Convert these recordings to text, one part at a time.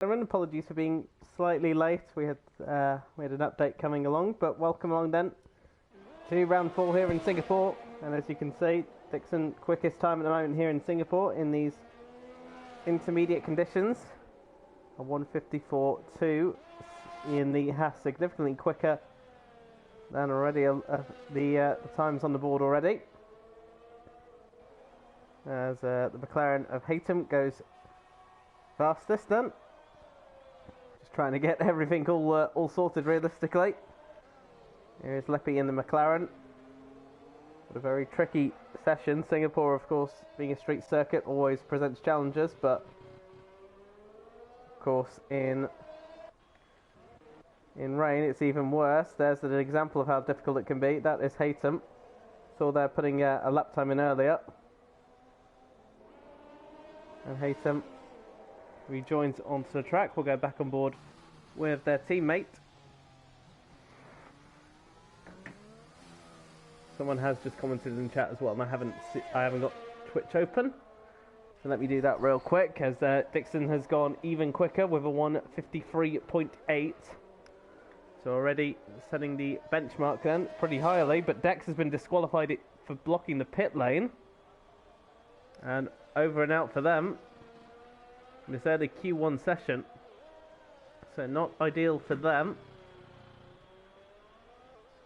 Apologies for being slightly late. We had an update coming along, but welcome along then to round 4 here in Singapore. And as you can see, Dixon quickest time at the moment here in Singapore in these intermediate conditions. A 1:54.2 in the Haas, significantly quicker than already the times on the board already. As the McLaren of Haytham goes fastest then. Just trying to get everything all sorted realistically. Here's Leppy in the McLaren. But a very tricky session. Singapore, of course, being a street circuit, always presents challenges, but of course in rain it's even worse. There's an example of how difficult it can be. That is Haytham. Saw they're putting a lap time in earlier. And Haytham rejoins onto the track. We'll go back on board with their teammate. Someone has just commented in chat as well, and I haven't got Twitch open, so let me do that real quick. As Dixon has gone even quicker with a 1:53.8, so already setting the benchmark then pretty highly. But Dex has been disqualified for blocking the pit lane, and over and out for them. This early Q1 session, so not ideal for them.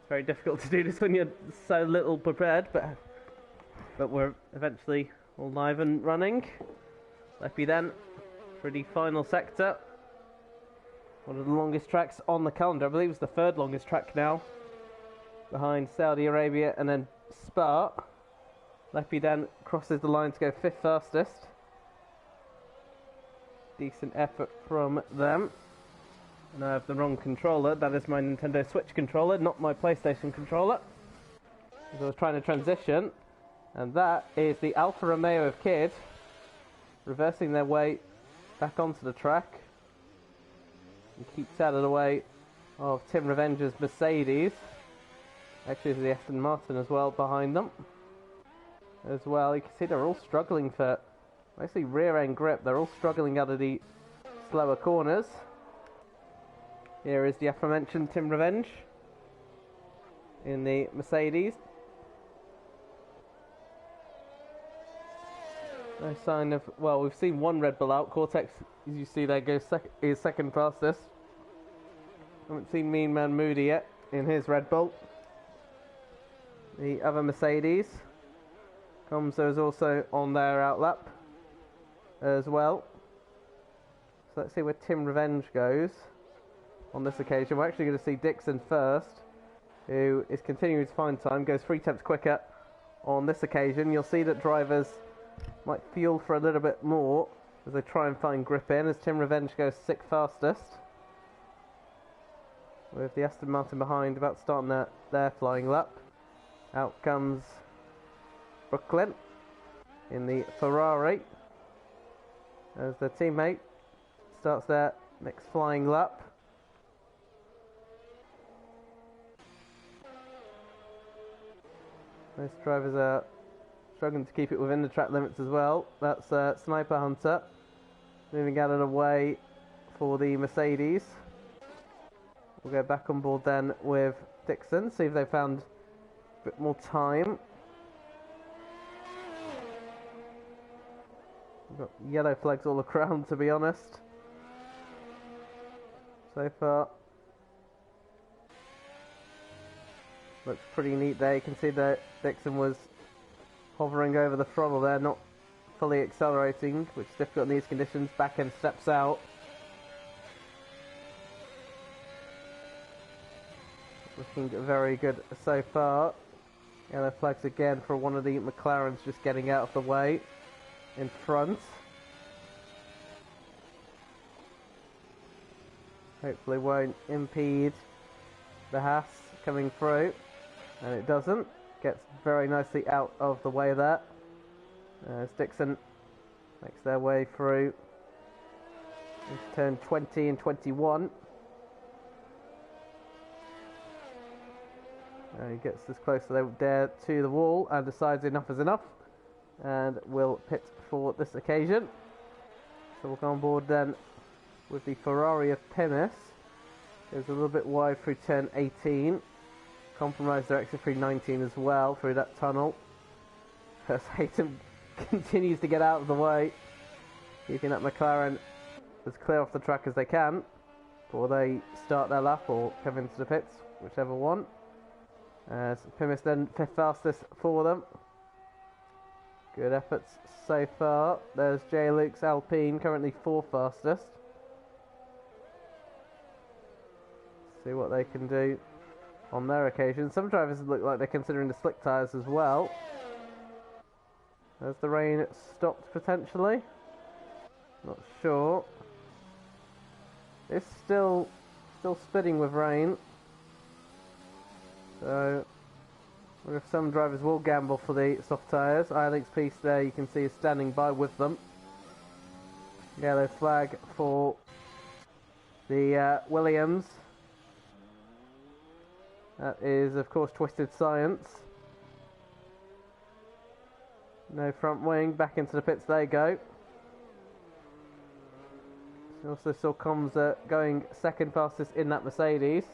It's very difficult to do this when you're so little prepared, but we're eventually all live and running. Leppy then for the final sector. One of the longest tracks on the calendar. I believe it's the third longest track now, behind Saudi Arabia and then Spa. Leppy then crosses the line to go 5th fastest. Decent effort from them. And I have the wrong controller. That is my Nintendo Switch controller, not my PlayStation controller. As I was trying to transition. And that is the Alfa Romeo of Kid reversing their way back onto the track. And keeps out of the way of Tim Revenge's Mercedes. Actually, there's the Aston Martin as well behind them. As well, you can see they're all struggling for mostly rear end grip. They're all struggling out of the slower corners. Here is the aforementioned Tim Revenge in the Mercedes. No sign of, well, we've seen one Red Bull out. Cortex, as you see there, is second fastest. Haven't seen Mean Man Moody yet in his Red Bull. The other Mercedes, Comso is also on their outlap as well. So let's see where Tim Revenge goes on this occasion. We're actually going to see Dixon first, who is continuing to find time, goes 3 tenths quicker on this occasion. You'll see that drivers might fuel for a little bit more as they try and find grip in, as Tim Revenge goes 6th fastest, with the Aston Martin behind, about starting their flying lap. Out comes Brooklyn in the Ferrari as their teammate starts their next flying lap. Most drivers are struggling to keep it within the track limits as well. That's Sniper Hunter moving out of the way for the Mercedes. We'll go back on board then with Dixon, see if they found a bit more time. We've got yellow flags all around, to be honest, so far. Looks pretty neat there. You can see that Dixon was hovering over the throttle there, not fully accelerating, which is difficult in these conditions. Back end steps out. Looking very good so far. Yellow flags again for one of the McLarens just getting out of the way in front. Hopefully won't impede the Haas coming through, and it doesn't. Gets very nicely out of the way there as Dixon makes their way through into turn 20 and 21. He gets as close as they dare to the wall and decides enough is enough, and will pit for this occasion. So we'll go on board then with the Ferrari of Plymouth. Goes a little bit wide through turn 18. Compromised their exit through 19 as well through that tunnel. As Hayton continues to get out of the way, keeping that McLaren as clear off the track as they can before they start their lap or come into the pits, whichever one. As Plymouth then 5th fastest for them. Good efforts so far. There's J. Luke's Alpine, currently 4th fastest. See what they can do on their occasion. Some drivers look like they're considering the slick tyres as well. Has the rain stopped potentially? Not sure. It's still spitting with rain. So, I wonder if some drivers will gamble for the soft tyres. Alex Peace there, you can see, is standing by with them. Yellow flag for the Williams. That is, of course, Twisted Science. No front wing, back into the pits they go. We also saw Comms going 2nd fastest in that Mercedes.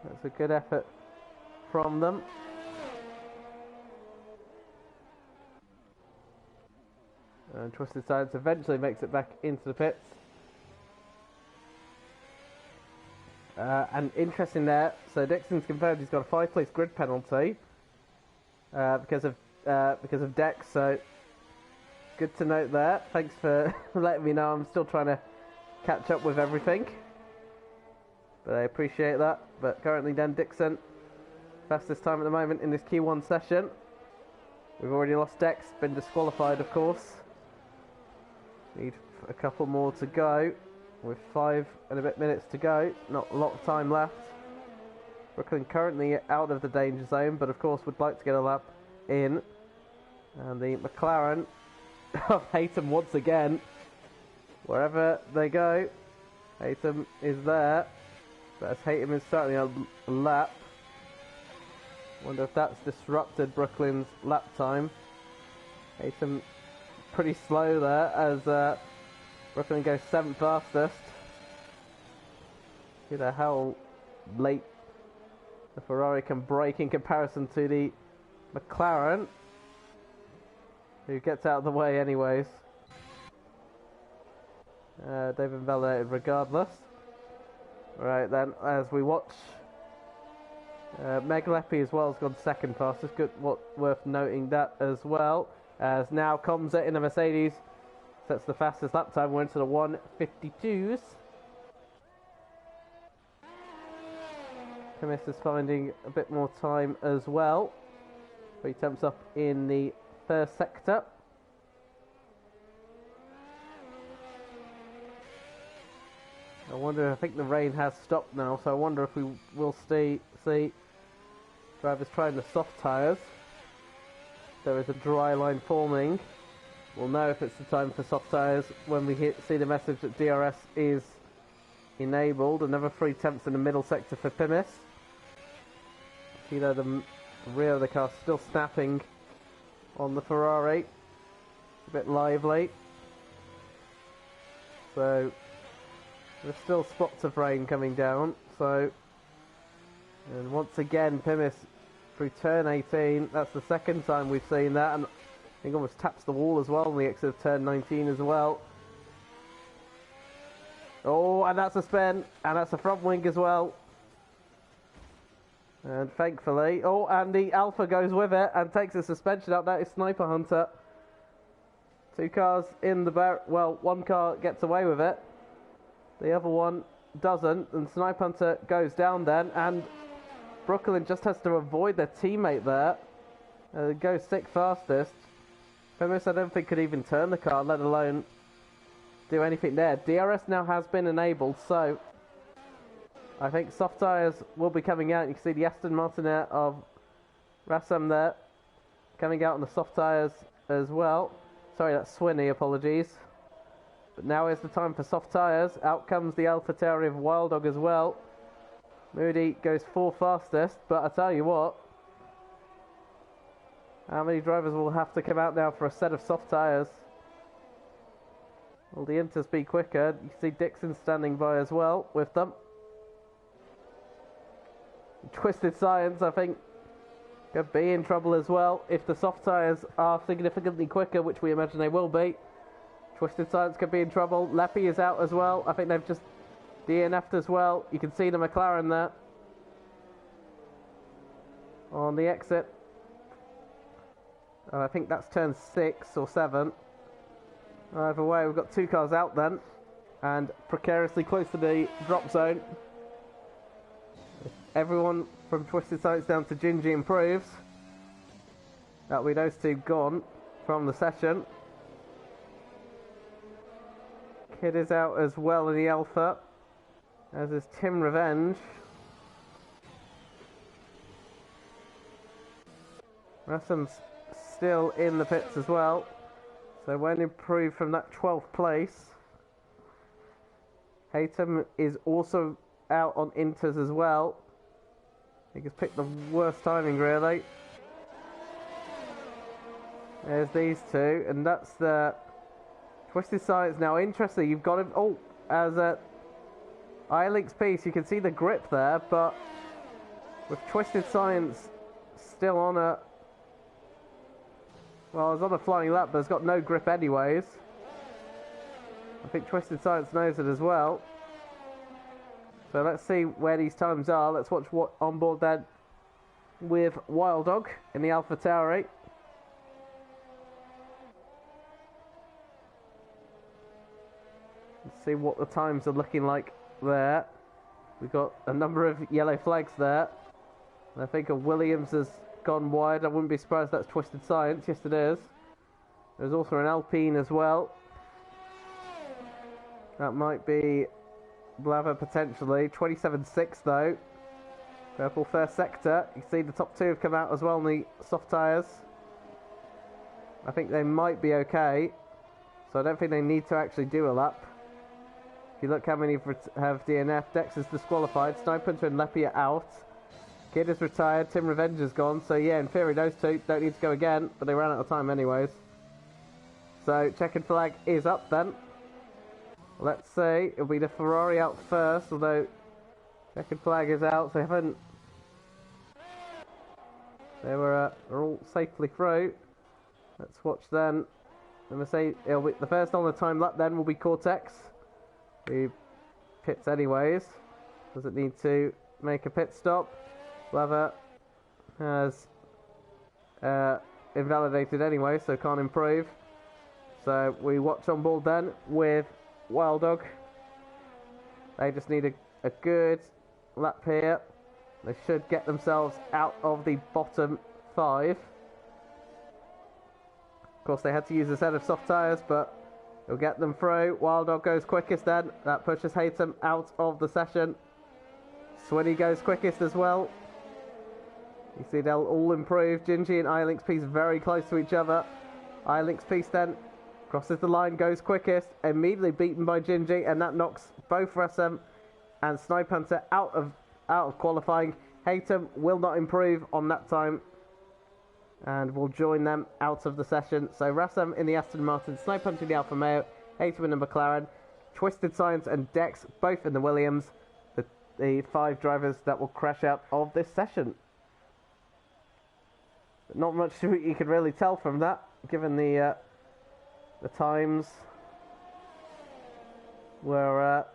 That's a good effort from them. And Twisted Science eventually makes it back into the pits. And interesting there, so Dixon's confirmed he's got a 5-place grid penalty because of Dex, so good to note there. Thanks for letting me know. I'm still trying to catch up with everything, but I appreciate that. But currently Dan Dixon, fastest time at the moment in this Q1 session. We've already lost Dex, been disqualified of course. Need a couple more to go. With 5 and a bit minutes to go, not a lot of time left. Brooklyn currently out of the danger zone, but of course would like to get a lap in. And the McLaren of Haytham once again. Wherever they go, Haytham is there. But as Haytham is certainly a lap. Wonder if that's disrupted Brooklyn's lap time. Haytham pretty slow there as Brooklyn goes 7th fastest. See how late the Ferrari can brake in comparison to the McLaren, who gets out of the way anyways. They've been validated regardless. Right then, as we watch, Meg Leppy as well has gone 2nd fastest. Good, worth noting that as well. As now comes it in a Mercedes. That's the fastest lap time. We're into the 1:52s. Plymouth is finding a bit more time as well. 3 attempts up in the 1st sector. I think the rain has stopped now, so I wonder if we will see drivers trying the soft tyres. There is a dry line forming. We'll know if it's the time for soft tyres when we see the message that DRS is enabled. Another 3 attempts in the middle sector for Plymouth. See there, the rear of the car still snapping on the Ferrari. A bit lively. So there's still spots of rain coming down. So, and once again Plymouth through turn 18. That's the 2nd time we've seen that, and I think almost taps the wall as well on the exit of turn 19 as well. Oh, and that's a spin, and that's a front wing as well. And thankfully, oh, and the Alpha goes with it and takes the suspension out. That is Sniper Hunter. 2 cars in the well, 1 car gets away with it. The other one doesn't, and Sniper Hunter goes down then, and Brooklyn just has to avoid their teammate there. Goes 6th fastest. Plymouth, I don't think, could even turn the car, let alone do anything there. DRS now has been enabled, so I think soft tyres will be coming out. You can see the Aston Martin of Rassam there coming out on the soft tyres as well. Sorry, that's Swinney, apologies. But now is the time for soft tyres. Out comes the AlphaTauri of Wild Dog as well. Moody goes 4th fastest, but I tell you what, how many drivers will have to come out now for a set of soft tyres? Will the Inters be quicker? You see Dixon standing by as well with them. Twisted Science, I think, could be in trouble as well if the soft tyres are significantly quicker, which we imagine they will be. Twisted Science could be in trouble. Leppy is out as well. I think they've just DNF'd as well. You can see the McLaren there on the exit. I think that's turn 6 or 7. Either way, we've got 2 cars out then, and precariously close to the drop zone. If everyone from Twisted Science down to Gingy improves, that'll be those 2 gone from the session. Kid is out as well in the Alpha, as is Tim Revenge. Rassum's still in the pits as well, so won't improve from that 12th place. Haytham is also out on Inters as well. He has picked the worst timing really. There's these 2, and that's the Twisted Science. Now interesting, you've got him, as a iLink's piece, you can see the grip there, but with Twisted Science still on a, well, it's on a flying lap, but it's got no grip anyways. I think Twisted Science knows it as well. So let's see where these times are. Let's watch what on board then with Wild Dog in the Alpha Tauri. Let's see what the times are looking like there. We've got a number of yellow flags there. And I think a Williams has gone wide. I wouldn't be surprised if that's Twisted Science. Yes, it is. There's also an Alpine as well. That might be Blava potentially. 27.6 though. Purple first sector. You can see the top 2 have come out as well on the soft tyres. I think they might be okay. So I don't think they need to actually do a lap. If you look how many have DNF, Dex is disqualified, Sniper and Leppy are out. Kid is retired, Tim Revenge is gone, so yeah, in theory those 2 don't need to go again, but they ran out of time anyways. So checkered flag is up then. Let's see, it'll be the Ferrari out first, although checkered flag is out, so they haven't... They were all safely through. Let's watch then. I'm going to say the first on the time lap then will be Cortex. He pits anyways. Doesn't need to make a pit stop. Blava has invalidated anyway, so can't improve. So we watch on board then with Wild Dog. They just need a good lap here. They should get themselves out of the bottom 5. Of course, they had to use a set of soft tyres, but it'll get them through. Wild Dog goes quickest then. That pushes Haytham out of the session. Swinny goes quickest as well. You see they'll all improve. Gingy and iLink's piece very close to each other. iLink's piece then crosses the line, goes quickest, immediately beaten by Gingy, and that knocks both Rassum and Snipe Hunter out of qualifying. Haytham will not improve on that time and will join them out of the session. So Rassum in the Aston Martin, Snipe Hunter in the Alfa Romeo, Haytham in the McLaren, Twisted Science and Dex both in the Williams, the 5 drivers that will crash out of this session. But not much you can really tell from that, given the times were a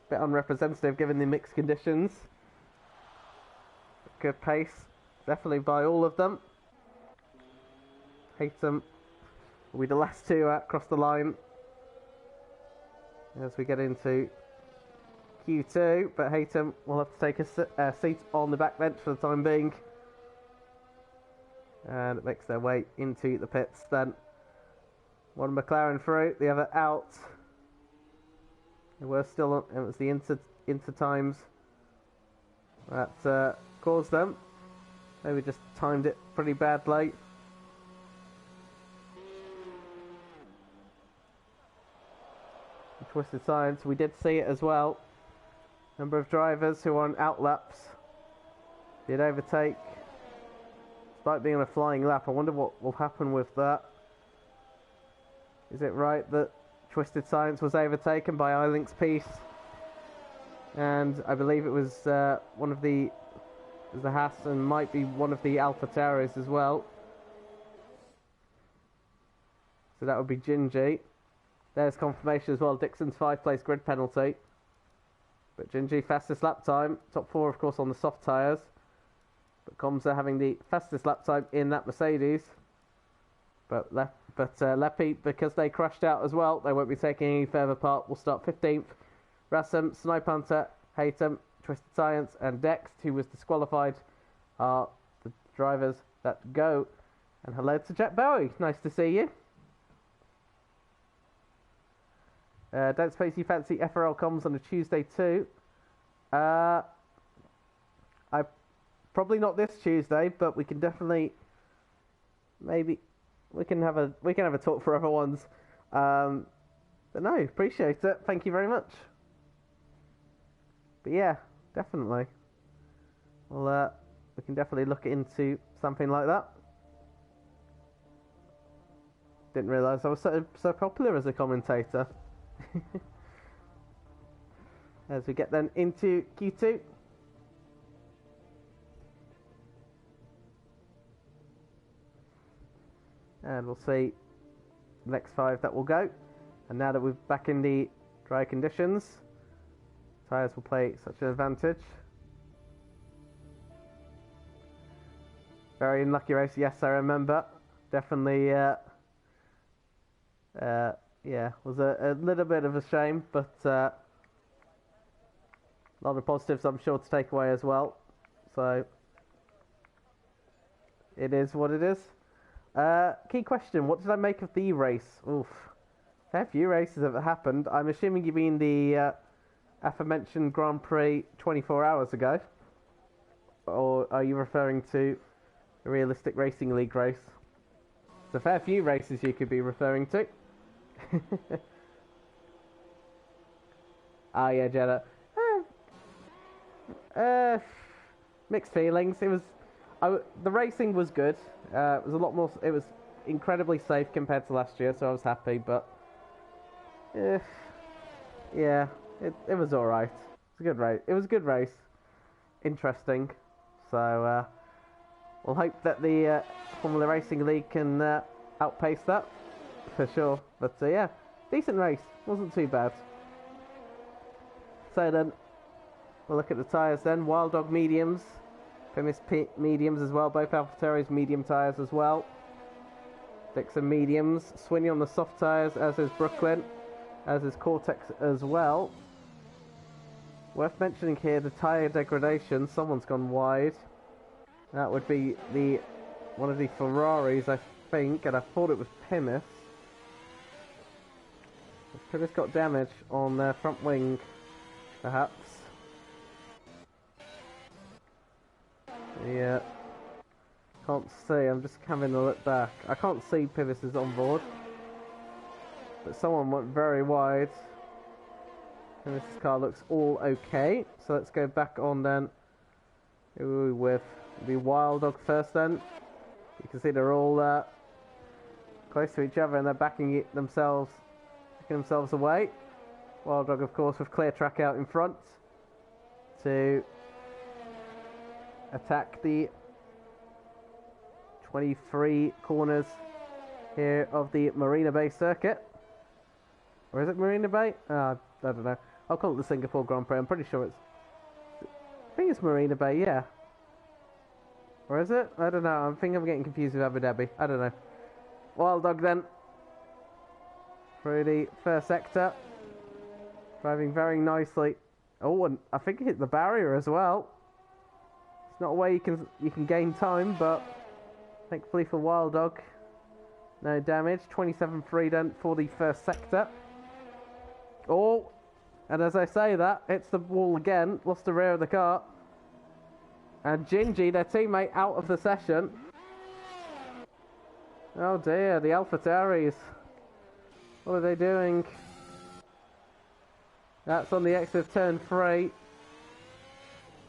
bit unrepresentative given the mixed conditions. Good pace, definitely by all of them. Haytham will be the last 2 across the line as we get into Q2, but Haytham will have to take a seat on the back bench for the time being. And it makes their way into the pits then. One McLaren through, the other out. They were still on, it was the inter times that caused them. Maybe just timed it pretty badly. Twisted Science, we did see it as well. Number of drivers who are on outlaps did overtake. Despite being on a flying lap, I wonder what will happen with that. Is it right that Twisted Science was overtaken by iLink's Peace, and I believe it was one of the Haas and might be one of the Alpha Tauris as well. So that would be Gingy. There's confirmation as well. Dixon's 5-place grid penalty. But Gingy, fastest lap time. Top 4, of course, on the soft tyres. But Comza having the fastest lap time in that Mercedes. But Leppy, because they crashed out as well, they won't be taking any further part. We'll start 15th. Rassam, Snipe Hunter, Haytham, Twisted Science, and Dex, who was disqualified, are the drivers that go. And hello to Jack Bowie. Nice to see you. Don't suppose you fancy FRL comms on a Tuesday too? I probably not this Tuesday, but we can definitely maybe we can have a talk for other ones. But no, appreciate it. Thank you very much. But yeah, definitely. Well, we can definitely look into something like that. Didn't realise I was so popular as a commentator. As we get then into Q2. And we'll see the next 5 that will go. And now that we're back in the dry conditions, tyres will play such an advantage. Very unlucky race, yes, I remember. Definitely, yeah, was a little bit of a shame, but a lot of positives I'm sure to take away as well. So, it is what it is. Key question, what did I make of the race? Oof. Fair few races have happened. I'm assuming you mean the aforementioned Grand Prix 24 hours ago. Or are you referring to a realistic racing league race? It's a fair few races you could be referring to. Ah, yeah, Jenna. Mixed feelings. It was, the racing was good. It was a lot more. It was incredibly safe compared to last year, so I was happy. But yeah, it was all right. It was a good race. It was a good race. Interesting. So we'll hope that the Formula Racing League can outpace that. For sure, but yeah, decent race, wasn't too bad. So then, we'll look at the tyres then. Wild Dog mediums, Primus mediums as well, both AlphaTauris medium tyres as well. Dixon mediums, Swinney on the soft tyres, as is Brooklyn, as is Cortex as well. Worth mentioning here, the tyre degradation, someone's gone wide. That would be one of the Ferraris, I think, and I thought it was Plymouth. Plymouth got damage on their front wing, perhaps. Yeah. Can't see, I'm just having a look back. I can't see Pivot is on board. But someone went very wide. And this car looks all okay. So let's go back on then. With the Wild Dog first then. You can see they're all close to each other and they're backing themselves away. Wild Dog, of course, with clear track out in front to attack the 23 corners here of the Marina Bay circuit. Or is it Marina Bay? I don't know. I'll call it the Singapore Grand Prix. I'm pretty sure I think it's Marina Bay, yeah. Or is it? I don't know. I think I'm getting confused with Abu Dhabi. I don't know. Wild Dog then. Through the first sector. Driving very nicely. Oh, and I think it hit the barrier as well. It's not a way you can gain time, but thankfully for Wild Dog, no damage. 27.3 then for the first sector. Oh, and as I say that, hits the wall again. Lost the rear of the car. And Gingy, their teammate, out of the session. Oh dear, the AlphaTauris. What are they doing? That's on the exit of turn 3.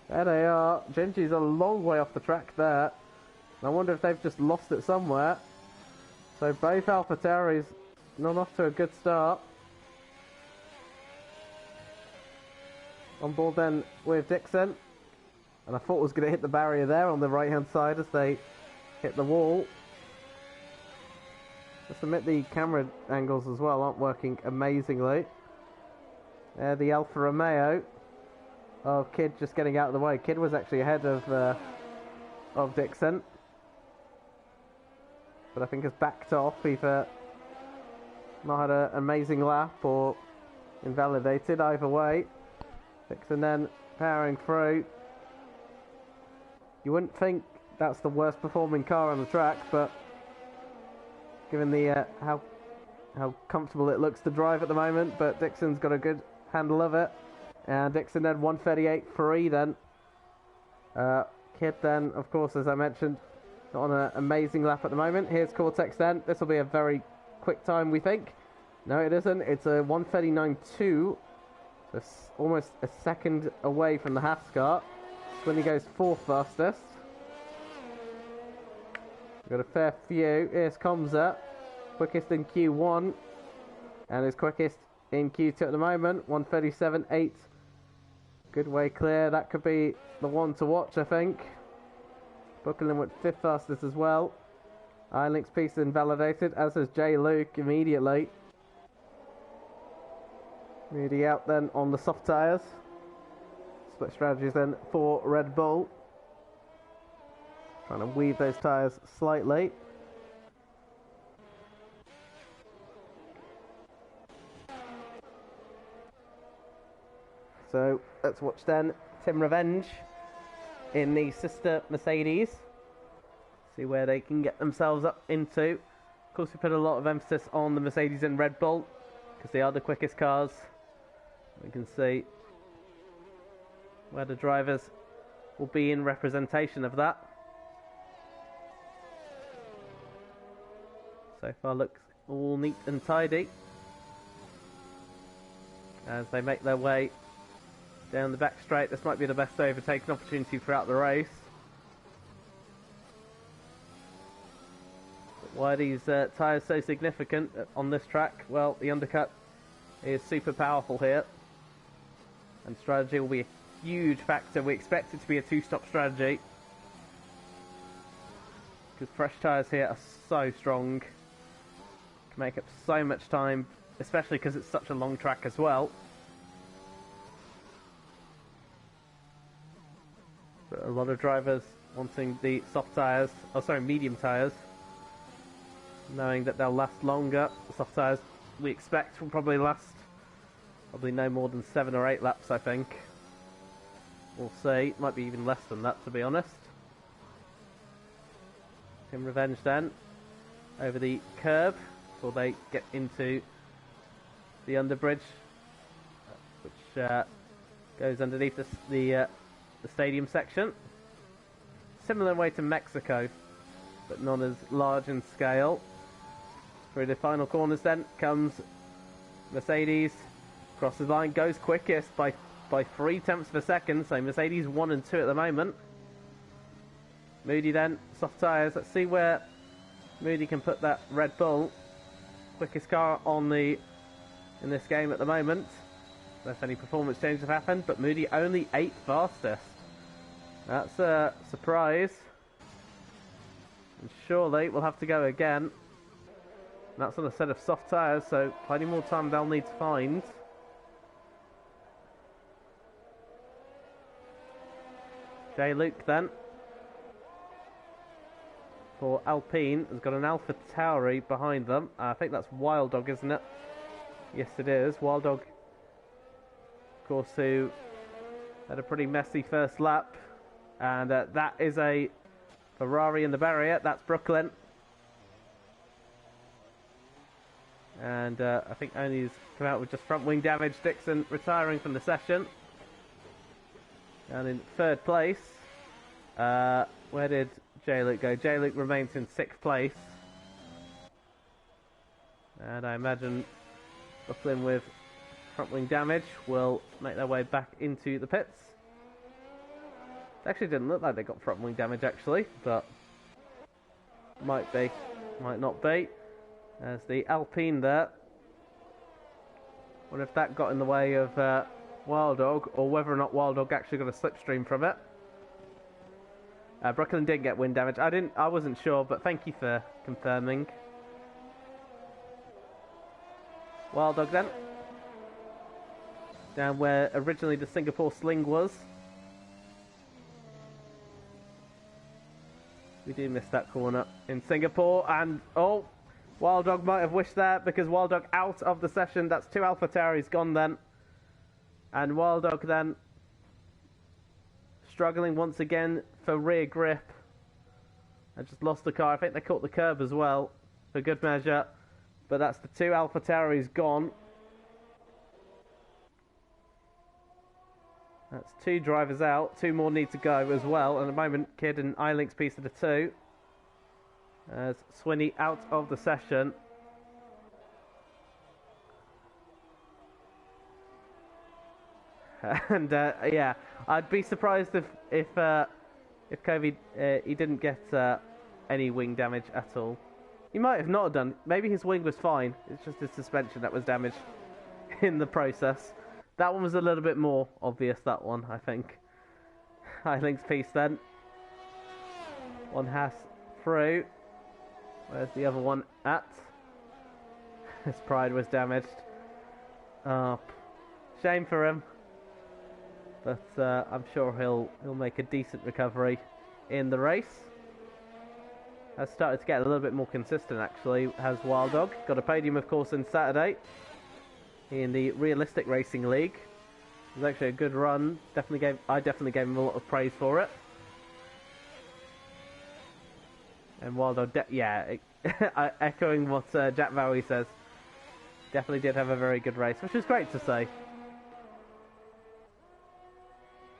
There they are. Gingy's a long way off the track there. I wonder if they've just lost it somewhere. So both AlphaTauris not off to a good start. on board then with Dixon. And I thought I was going to hit the barrier there on the right hand side as they hit the wall. Just admit the camera angles as well aren't working amazingly. The Alfa Romeo of Kid just getting out of the way. Kid was actually ahead of Dixon, but I think has backed off, either not had an amazing lap or invalidated. Either way, Dixon then powering through. You wouldn't think that's the worst performing car on the track, but given the how comfortable it looks to drive at the moment, but Dixon's got a good handle of it. And Dixon then 1:38.3 then. Kid then, of course, as I mentioned, on an amazing lap at the moment. Here's Cortex then. This will be a very quick time, we think. No, it isn't. It's a 1:39.2. So it's almost a second away from the Haas car. When he goes fourth fastest. We've got a fair few. Here's Comza, quickest in Q1, and is quickest in Q2 at the moment. 1:37.8. Good way clear. That could be the one to watch, I think. Buckland went fifth fastest as well. Ironlink's piece invalidated, as is J. Luke immediately. Moody out then on the soft tyres. Split strategies then for Red Bull. Trying to weave those tyres slightly. So let's watch then Team Revenge in the sister Mercedes. See where they can get themselves up into. Of course, we put a lot of emphasis on the Mercedes and Red Bull because they are the quickest cars. We can see where the drivers will be in representation of that. So far looks all neat and tidy as they make their way down the back straight. This might be the best overtaking opportunity throughout the race. But why are these tyres so significant on this track? Well, the undercut is super powerful here, and strategy will be a huge factor. We expect it to be a two-stop strategy because fresh tyres here are so strong, can make up so much time, especially because it's such a long track as well. But a lot of drivers wanting the soft tyres, medium tyres, knowing that they'll last longer. The soft tyres we expect will probably last no more than 7 or 8 laps, I think. We'll see. Might be even less than that, to be honest. Team Revenge then over the curb before they get into the underbridge, which goes underneath the stadium section. Similar way to Mexico, but not as large in scale. Through the final corners then comes Mercedes, crosses the line, goes quickest by 0.3 of a second, so Mercedes 1 and 2 at the moment. Moody then, soft tyres. Let's see where Moody can put that Red Bull. Quickest car in this game at the moment. If any performance changes have happened, but Moody only 8th fastest. That's a surprise. And surely we'll have to go again. And that's on a set of soft tyres, so plenty more time they'll need to find. J. Luke then, for Alpine, has got an Alpha Tauri behind them. I think that's Wild Dog, isn't it? Yes, it is. Wild Dog, of course, who had a pretty messy first lap. And that is a Ferrari in the barrier. That's Brooklyn. And I think Only's come out with just front wing damage. Dixon retiring from the session. And in third place, where did J. Luke go? J. Luke remains in 6th place. And I imagine Brooklyn with front wing damage will make their way back into the pits. It actually didn't look like they got front wing damage actually, but might be, might not be. There's the Alpine there. Wonder if that got in the way of Wild Dog, or whether or not Wild Dog actually got a slipstream from it. Brooklyn didn't get wind damage. I wasn't sure, but thank you for confirming. Wild Dog then. Down where originally the Singapore Sling was. We do miss that corner in Singapore, and oh, Wild Dog might have wished that because Wild Dog out of the session. That's 2 AlphaTauris gone then. And Wild Dog then struggling once again for rear grip. I just lost the car. I think they caught the curb as well for good measure. But that's the 2 AlphaTauris gone. That's 2 drivers out. 2 more need to go as well. And at the moment, Kid and iLink's piece of the 2. As Swinney out of the session. And yeah, I'd be surprised if Kobe he didn't get any wing damage at all. He might have not done. Maybe his wing was fine. It's just his suspension that was damaged in the process. That one was a little bit more obvious. That one, I think. iLink's piece then. One has through. Where's the other one at? His pride was damaged. Shame for him. But I'm sure he'll make a decent recovery in the race. Has started to get a little bit more consistent actually, has Wild Dog. Got a podium of course on Saturday in the Realistic Racing League. It was actually a good run. I definitely gave him a lot of praise for it. And Wild Dog, echoing what Jack Bowie says, definitely did have a very good race, which is great to say.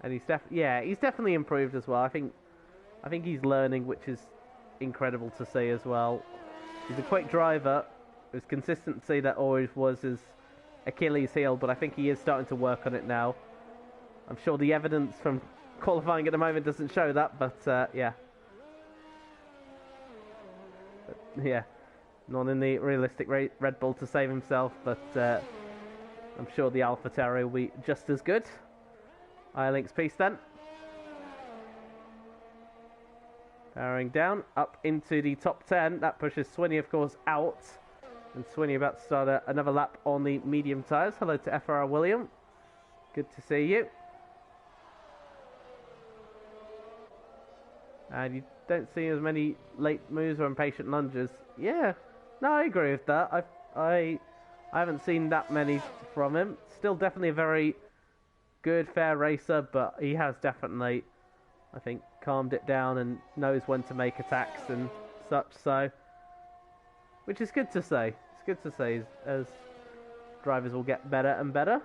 And he's definitely improved as well. I think he's learning, which is incredible to see as well. He's a quick driver. His consistency that always was his Achilles heel, but I think he is starting to work on it now. I'm sure the evidence from qualifying at the moment doesn't show that, but yeah. But, yeah, not in the realistic Red Bull to save himself, but I'm sure the AlphaTauri will be just as good. iLink's piece then. Powering down, up into the top 10. That pushes Swinney, of course, out. And Swinney about to start another lap on the medium tyres. Hello to FRR William. Good to see you. And you don't see as many late moves or impatient lunges. Yeah, no, I agree with that. I haven't seen that many from him. Still definitely a very good, fair racer, but he has definitely, I think, calmed it down and knows when to make attacks and such, so, which is good to say. It's good to say as drivers will get better and better.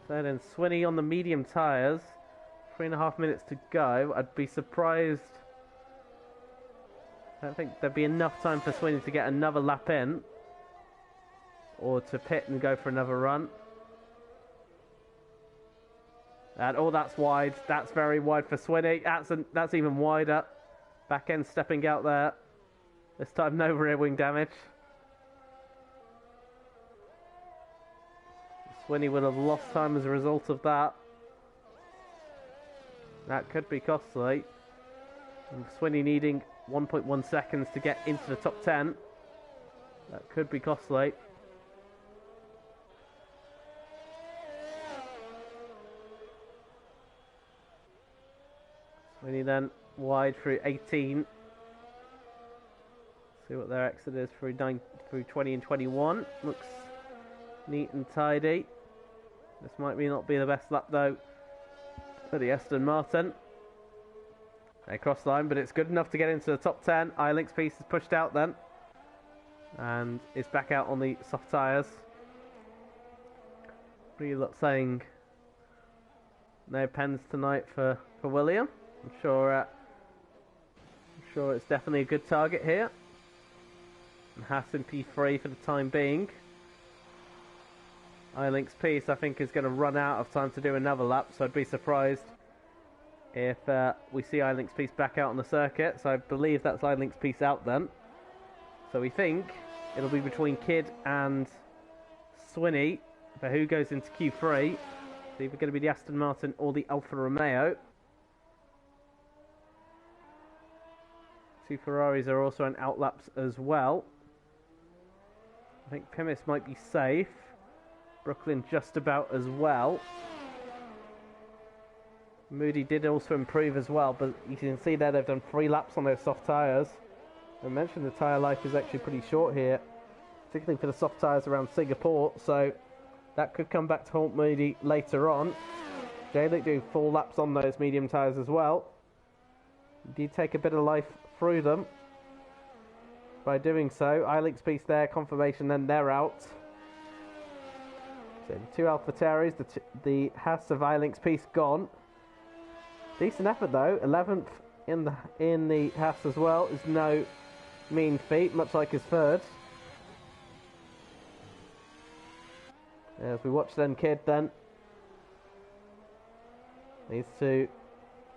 So then Swinney on the medium tyres, 3.5 minutes to go. I'd be surprised. I don't think there'd be enough time for Swinney to get another lap in, or to pit and go for another run. And oh, that's wide. That's very wide for Swinney. That's even wider. Back end stepping out there. This time no rear wing damage. Swinney would have lost time as a result of that. That could be costly. And Swinney needing 1.1 seconds to get into the top 10. That could be costly. Swinney then wide through 18. See what their exit is through 20 and 21. Looks neat and tidy. This might not be the best lap though for the Aston Martin. They cross the line, but it's good enough to get into the top 10. iLink's piece is pushed out then, and it's back out on the soft tyres. What are you lot saying? No pens tonight for William. I'm sure it's definitely a good target here. And Haas in P3 for the time being. iLink's piece, I think, is going to run out of time to do another lap, so I'd be surprised if we see iLink's piece back out on the circuit. So I believe that's iLink's piece out then. So we think it'll be between Kid and Swinney for who goes into Q3. It's either going to be the Aston Martin or the Alfa Romeo. Two Ferraris are also on outlaps as well. I think Plymouth might be safe. Brooklyn just about as well. Moody did also improve as well, but you can see there they've done 3 laps on those soft tyres. I mentioned the tyre life is actually pretty short here, particularly for the soft tyres around Singapore, so that could come back to haunt Moody later on. J-Luke doing 4 laps on those medium tyres as well. He did take a bit of life through them by doing so. Ilinks piece there, confirmation, then they're out. So the 2 AlphaTauris, the Haas of Ilinks piece gone. Decent effort though, 11th in the Haas as well is no mean feat, much like his third. As we watch then, Kid then needs to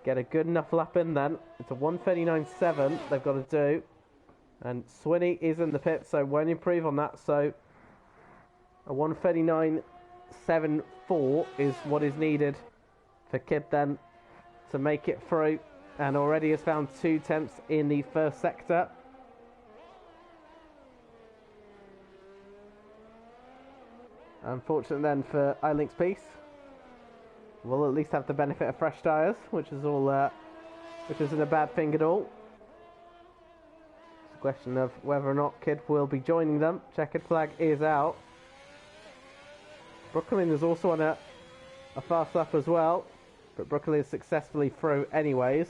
get a good enough lap in then. It's a 1:39.7 they've got to do. And Swinney is in the pit, so won't improve on that. So a 1:39.74 is what is needed for Kid then to make it through. And already has found 2 tenths in the first sector. Unfortunate then for iLink's piece. We'll at least have the benefit of fresh tyres, which isn't a bad thing at all. It's a question of whether or not Kid will be joining them. Checkered flag is out. Brooklyn is also on a fast lap as well, but Brooklyn is successfully through anyways.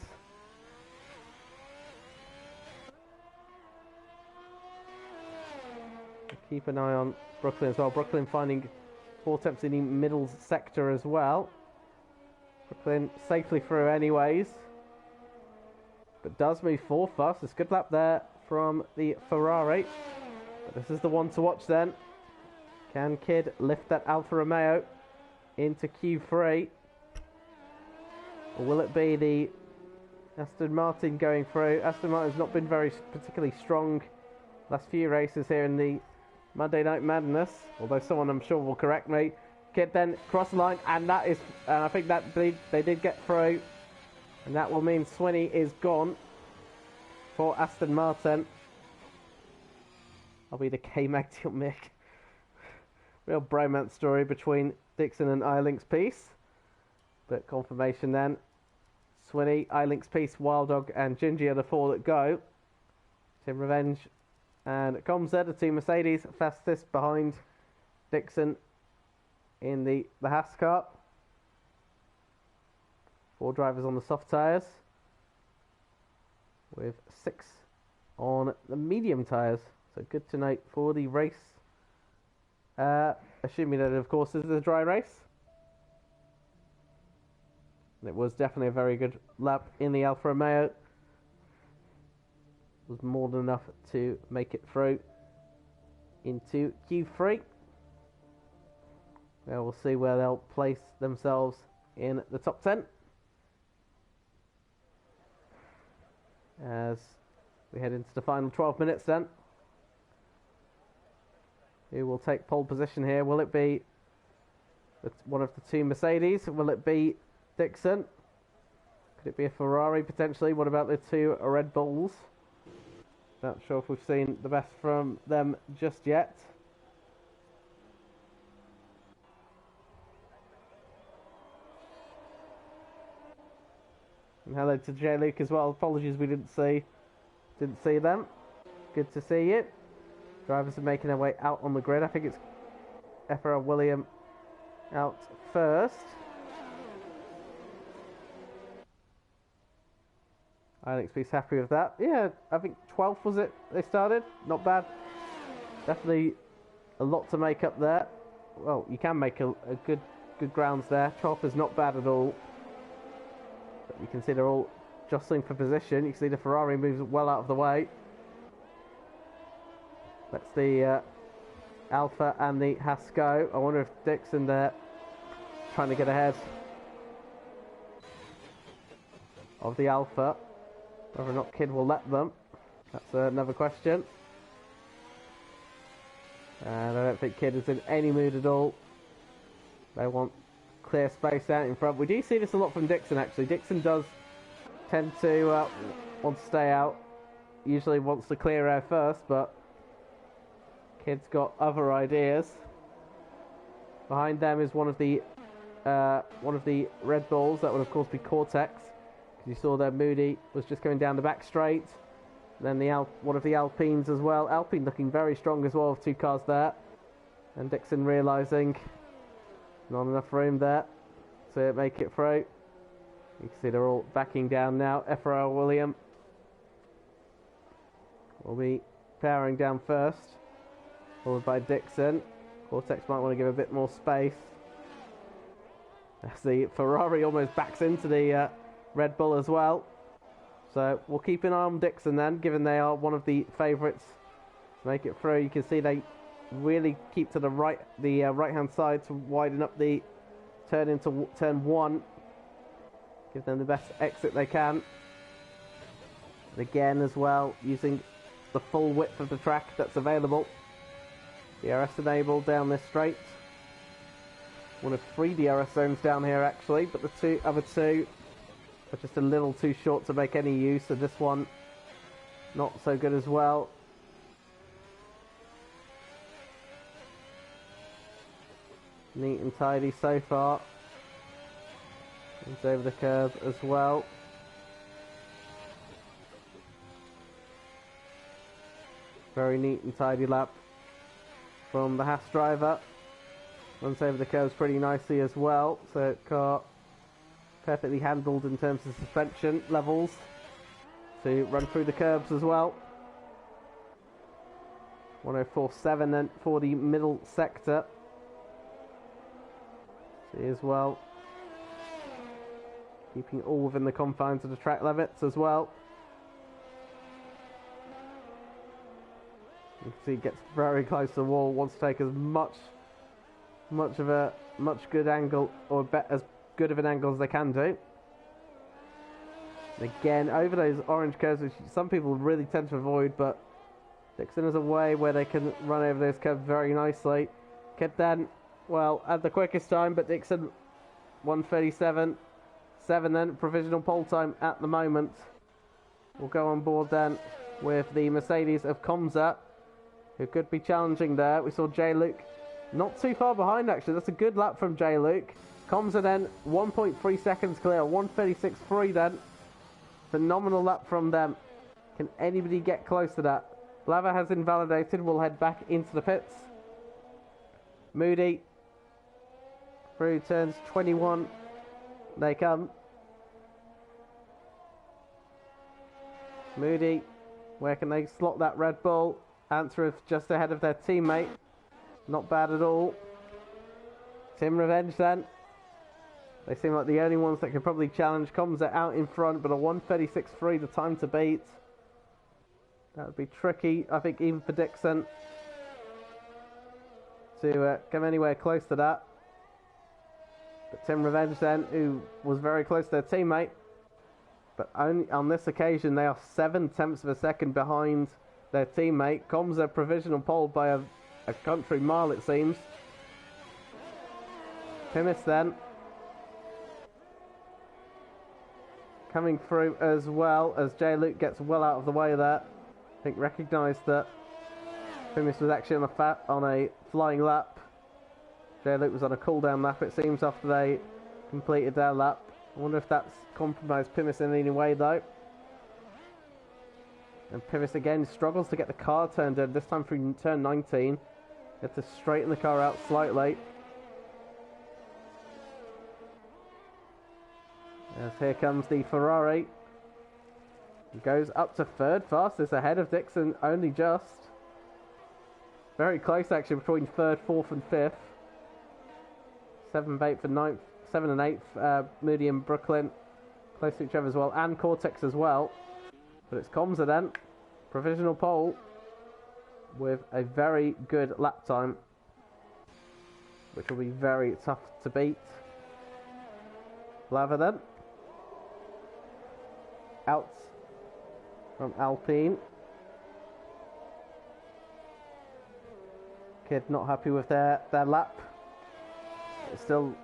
Keep an eye on Brooklyn as well. Brooklyn finding 4 tenths in the middle sector as well. Brooklyn safely through anyways, but does move 4 fastest. Good lap there from the Ferrari. But this is the one to watch then. Can Kid lift that Alfa Romeo into Q3? Or will it be the Aston Martin going through? Aston Martin's not been very particularly strong last few races here in the Monday Night Madness, although someone I'm sure will correct me. Kid then cross the line, and that is, and I think that they did get through, and that will mean Swinney is gone for Aston Martin. I'll be the K-Mag till Mick. Real bromance story between Dixon and iLink's piece, but confirmation then. Swinney, iLink's piece, Wild Dog, and Gingy are the 4 that go. Tim Revenge and Comz there, the 2 Mercedes, fastest behind Dixon in the Haas car. 4 drivers on the soft tyres, with 6 on the medium tyres. So good to note for the race. Assuming that, of course, this is a dry race. It was definitely a very good lap in the Alfa Romeo. Was more than enough to make it through into Q3. Well, we'll see where they'll place themselves in the top 10 as we head into the final 12 minutes then. Who will take pole position here? Will it be one of the 2 Mercedes? Will it be Dixon? Could it be a Ferrari potentially? What about the 2 Red Bulls? Not sure if we've seen the best from them just yet. And hello to J. Luke as well. Apologies we didn't see them. Good to see you. Drivers are making their way out on the grid. I think it's FRL William out first. I think he's happy with that. Yeah, I think 12th was it they started. Not bad. Definitely a lot to make up there. Well, you can make a good grounds there. 12th is not bad at all. But you can see they're all jostling for position. You can see the Ferrari moves well out of the way. That's the Alfa and the Haas go. I wonder if Dixon there trying to get ahead of the Alfa. Whether or not Kid will let them, that's another question. And I don't think Kid is in any mood at all. They want clear space out in front. We do see this a lot from Dixon, actually. Dixon does tend to want to stay out. Usually wants to clear air first, but Kid's got other ideas. Behind them is one of the Red Bulls. That would of course be Cortex. Because you saw there Moody was just going down the back straight. Then one of the Alpines as well. Alpine looking very strong as well with 2 cars there. And Dixon realising not enough room there to make it through. You can see they're all backing down now. FRL William will be powering down first, followed by Dixon. Cortex might want to give a bit more space. As the Ferrari almost backs into the Red Bull as well. So we'll keep an eye on Dixon then, given they are one of the favourites to make it through. You can see they really keep to the right-hand side to widen up the turn into turn 1. Give them the best exit they can. And again as well, using the full width of the track that's available. DRS enabled down this straight. One of 3 DRS zones down here actually, but the other two are just a little too short to make any use, and this one not so good as well. Neat and tidy so far. Comes over the curve as well. Very neat and tidy lap from the Haas driver. Runs over the curves pretty nicely as well. So car perfectly handled in terms of suspension levels to run through the curbs as well. 104.7 then for the middle sector. See as well. Keeping all within the confines of the track limits as well. You can see it gets very close to the wall. Wants to take as much good angle, or as good of an angle as they can do. And again, over those orange curves, which some people really tend to avoid, but Dixon has a way where they can run over those curves very nicely. Kept then, well, at the quickest time, but Dixon 1:37.7 then, provisional pole time at the moment. We'll go on board then with the Mercedes of Comza, who could be challenging there. We saw J. Luke not too far behind actually. That's a good lap from J. Luke. Comza then 1.3 seconds clear, 1:36.3 then. Phenomenal lap from them. Can anybody get close to that? Lava has invalidated. We'll head back into the pits. Moody through turns 21. They come. Moody, where can they slot that Red Bull? Answer is just ahead of their teammate. Not bad at all. Team Revenge then. They seem like the only ones that can probably challenge. Comza out in front, but a 1:36.3 the time to beat. That would be tricky, I think, even for Dixon to come anywhere close to that. But Team Revenge then, who was very close to their teammate, but only on this occasion they are 0.7 of a second behind their teammate. Comza provisional pole by a country mile, it seems. Pimis then coming through as well, as J. Luke gets well out of the way there. I think recognised that Pimis was actually on a flying lap. J. Luke was on a cool down lap, it seems, after they completed their lap. I wonder if that's compromised Pimis in any way though. And Pimis again struggles to get the car turned in, this time through turn 19. Had to straighten the car out slightly. As here comes the Ferrari. It goes up to third fastest, ahead of Dixon only just. Very close actually between third, fourth and fifth. 7th, 8th and 9th, 7 and 8th, Moody and Brooklyn close to each other as well, and Cortex as well. But it's Comza then, provisional pole with a very good lap time, which will be very tough to beat. Lava then, out from Alpine. Kid not happy with their lap. There's still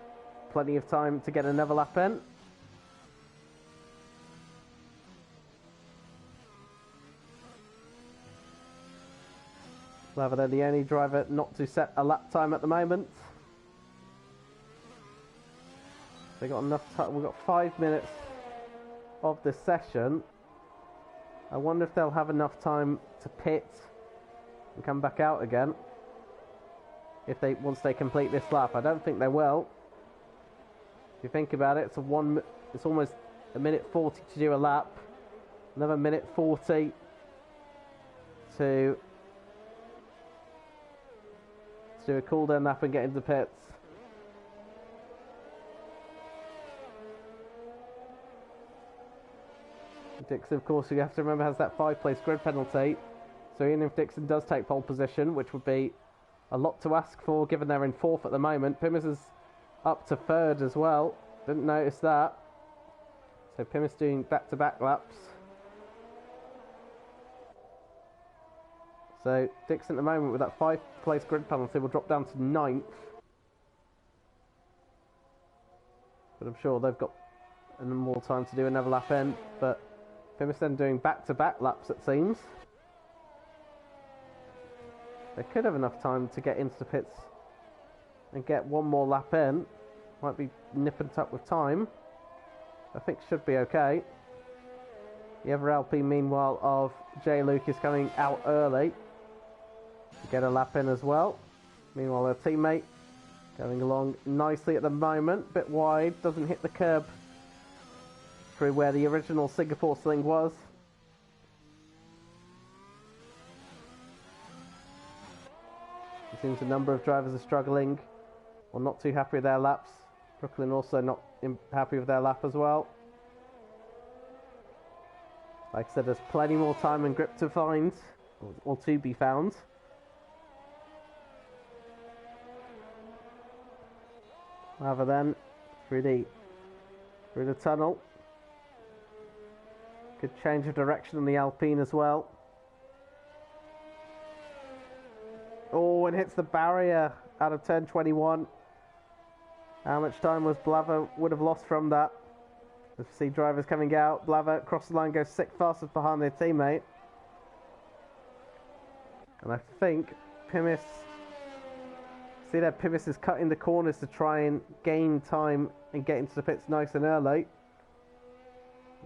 plenty of time to get another lap in. Blava, they're the only driver not to set a lap time at the moment. They got enough time. We've got 5 minutes of this session. I wonder if they'll have enough time to pit and come back out again. Once they complete this lap, I don't think they will. If you think about it, it's almost a minute 40 to do a lap. Another minute 40 to do a cool down lap and get into pits. Dixon, of course, you have to remember, has that 5-place grid penalty. So even if Dixon does take pole position, which would be a lot to ask for given they're in 4th at the moment, Pimmers is up to 3rd as well. Didn't notice that. So Pimmers doing back-to-back laps. So Dixon at the moment with that 5-place grid penalty will drop down to 9th. But I'm sure they've got more time to do another lap in. But Pimmers then doing back-to-back laps, it seems. They could have enough time to get into the pits and get one more lap in. Might be nipping up with time. I think should be okay. The other LP, meanwhile, of J. Luke is coming out early to get a lap in as well. Meanwhile, their teammate going along nicely at the moment. Bit wide, doesn't hit the curb through where the original Singapore sling was. It seems a number of drivers are struggling or not too happy with their laps. Brooklyn also not happy with their lap as well. Like I said, there's plenty more time and grip to find, or to be found. Rather than through the tunnel. Good change of direction on the Alpine as well. Oh, and hits the barrier out of turn 21. How much time was Blava would have lost from that? As we see drivers coming out, Blava across the line, goes 6th fastest behind their teammate. And I think Pimmis, see that Pimmis is cutting the corners to try and gain time and get into the pits nice and early.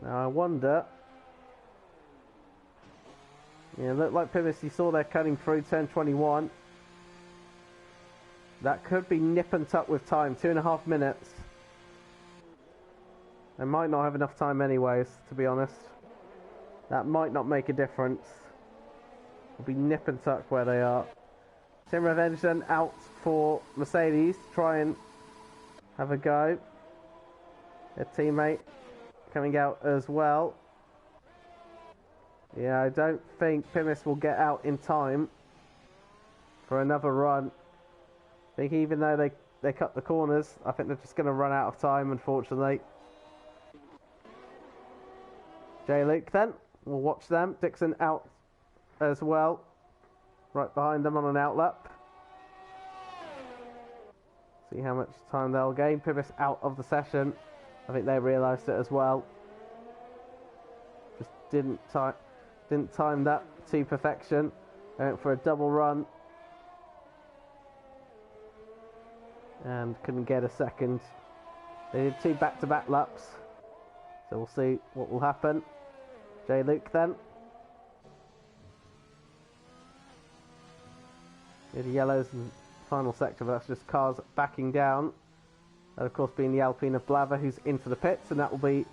Now I wonder, yeah, looked like Pimmis, you saw they're cutting through turn 21. That could be nip and tuck with time, 2.5 minutes. They might not have enough time anyways, to be honest. That might not make a difference. It'll be nip and tuck where they are. Tim Revenge then out for Mercedes to try and have a go. Their teammate coming out as well. Yeah, I don't think Pimmis will get out in time for another run. I think even though they cut the corners, I think they're just going to run out of time, unfortunately. J. Luke then, we'll watch them. Dixon out as well, right behind them on an outlap. See how much time they'll gain. Pimmis out of the session. I think they realised it as well. Just didn't time that to perfection. They went for a double run and couldn't get a second. They did 2 back-to-back laps, so we'll see what will happen. J. Luke then. The yellows in the final sector, but that's just cars backing down. That of course being the Alpine of Blava, who's into the pits, and that will be